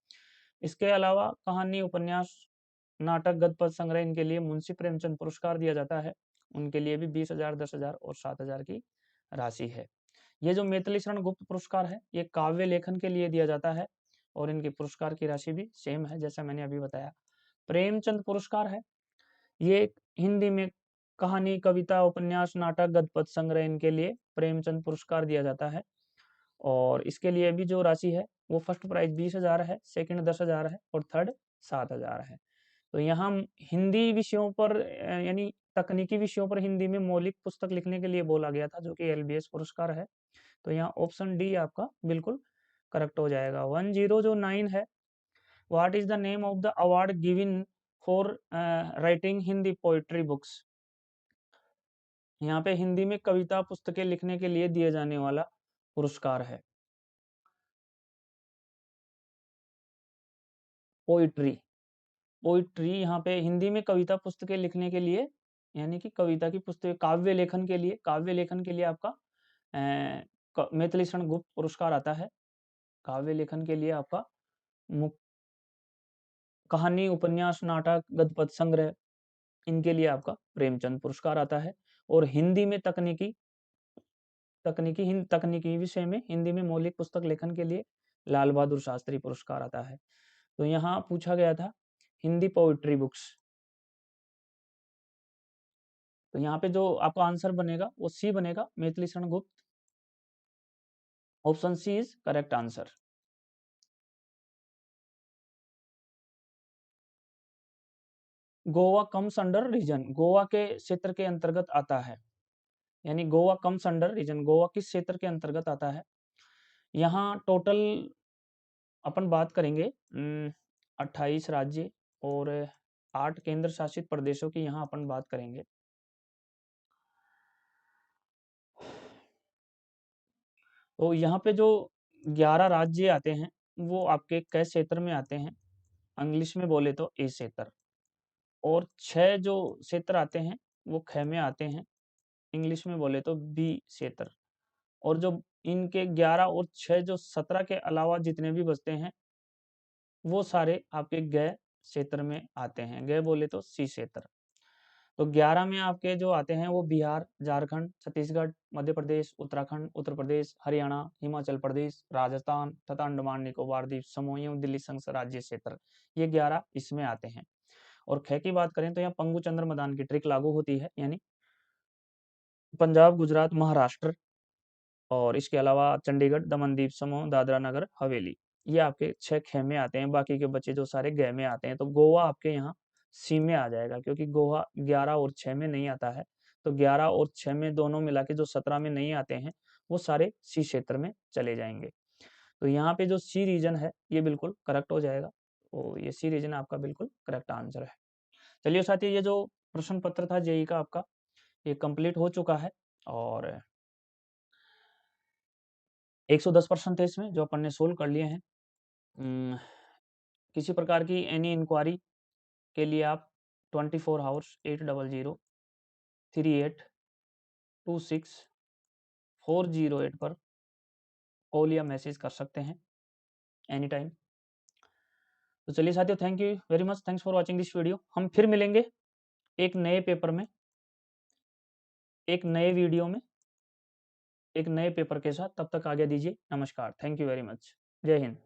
A: इसके अलावा कहानी, उपन्यास, नाटक, गद्य पद्य संग्रह, इनके लिए मुंशी प्रेमचंद पुरस्कार दिया जाता है, उनके लिए भी 20,000, 10,000 और 7,000 की राशि है। ये जो मैथिली शरण गुप्त पुरस्कार है ये काव्य लेखन के लिए दिया जाता है और इनकी पुरस्कार की राशि भी सेम है जैसा मैंने अभी बताया। प्रेमचंद पुरस्कार है, ये हिंदी में कहानी, कविता, उपन्यास, नाटक, गद्य पद्य संग्रह, इनके लिए प्रेमचंद पुरस्कार दिया जाता है और इसके लिए भी जो राशि है वो फर्स्ट प्राइज 20,000 है, सेकंड 10,000 है और थर्ड 7,000 है। तो यहाँ हिंदी विषयों पर यानी तकनीकी विषयों पर हिंदी में मौलिक पुस्तक लिखने के लिए बोला गया था, जो कि LBS पुरस्कार है। तो यहाँ ऑप्शन डी आपका बिल्कुल करेक्ट हो जाएगा। 109 है, what is the name of the award given for writing Hindi poetry books. यहाँ पे हिंदी में कविता पुस्तकें लिखने के लिए दिए जाने वाला पुरस्कार है पोइट्री। पोइट्री यहाँ पे हिंदी में कविता पुस्तकें लिखने के लिए, यानी कि कविता की पुस्तक, काव्य लेखन के लिए आपका मैथिली शरण गुप्त पुरस्कार आता है। काव्य लेखन के लिए आपका कहानी, उपन्यास, नाटक, गद्य पद्य संग्रह, इनके लिए आपका प्रेमचंद पुरस्कार आता है। और हिंदी में तकनीकी विषय में हिंदी में मौलिक पुस्तक लेखन के लिए लाल बहादुर शास्त्री पुरस्कार आता है। तो यहाँ पूछा गया था हिंदी पोइट्री बुक्स, तो यहाँ पे जो आपका आंसर बनेगा वो सी बनेगा, Maithili Sharan Gupt. Option C is correct answer. Goa comes under region, Goa के क्षेत्र के अंतर्गत आता है, यानी Goa comes under region, Goa किस क्षेत्र के अंतर्गत आता है। यहाँ टोटल अपन बात करेंगे 28 राज्य और 8 केंद्र शासित प्रदेशों की यहाँ अपन बात करेंगे। तो यहाँ पे जो 11 राज्य आते हैं वो आपके किस क्षेत्र में आते हैं, इंग्लिश में बोले तो ए क्षेत्र, और 6 जो क्षेत्र आते हैं वो ख में आते हैं, इंग्लिश में बोले तो बी क्षेत्र। और जो इनके 11 और 6 जो 17 के अलावा जितने भी बचते हैं वो सारे आपके ग क्षेत्र में आते हैं, ग बोले तो सी क्षेत्र। तो 11 में आपके जो आते हैं वो बिहार, झारखंड, छत्तीसगढ़, मध्य प्रदेश, उत्तराखंड, उत्तर प्रदेश, हरियाणा, हिमाचल प्रदेश, राजस्थान तथा अंडमान निकोबार द्वीप समूह एवं दिल्ली संघ राज्य क्षेत्र, ये 11 इसमें आते हैं। और ख की बात करें तो यहाँ पंगु चंद्र मदान की ट्रिक लागू होती है, यानी पंजाब, गुजरात, महाराष्ट्र और इसके अलावा चंडीगढ़, दमन द्वीप समूह, दादरा नगर हवेली, ये आपके 6 ख में आते हैं, बाकी के बच्चे जो सारे ग में आते हैं। तो गोवा आपके यहाँ सी में आ जाएगा, क्योंकि गोवा 11 और 6 में नहीं आता है। तो 11 और 6 में दोनों मिला के जो 17 में नहीं आते हैं वो सारे सी क्षेत्र में चले जाएंगे। तो यहाँ पे जो सी रीजन है ये बिल्कुल करेक्ट हो जाएगा, तो ये सी रीजन आपका बिल्कुल करेक्ट आंसर है। चलिए साथियों, ये जो प्रश्न पत्र था जेई का आपका ये कंप्लीट हो चुका है और 110% थे इसमें जो अपन ने सोल्व कर लिए हैं। किसी प्रकार की एनी इंक्वायरी के लिए आप 24 आवर्स 800-3826-408 पर कॉल या मैसेज कर सकते हैं एनी टाइम। तो चलिए साथियों, thank you very much, thanks for watching this video. हम फिर मिलेंगे एक नए पेपर में एक नए वीडियो में एक नए पेपर के साथ, तब तक आगे दीजिए। नमस्कार, थैंक यू वेरी मच, जय हिंद।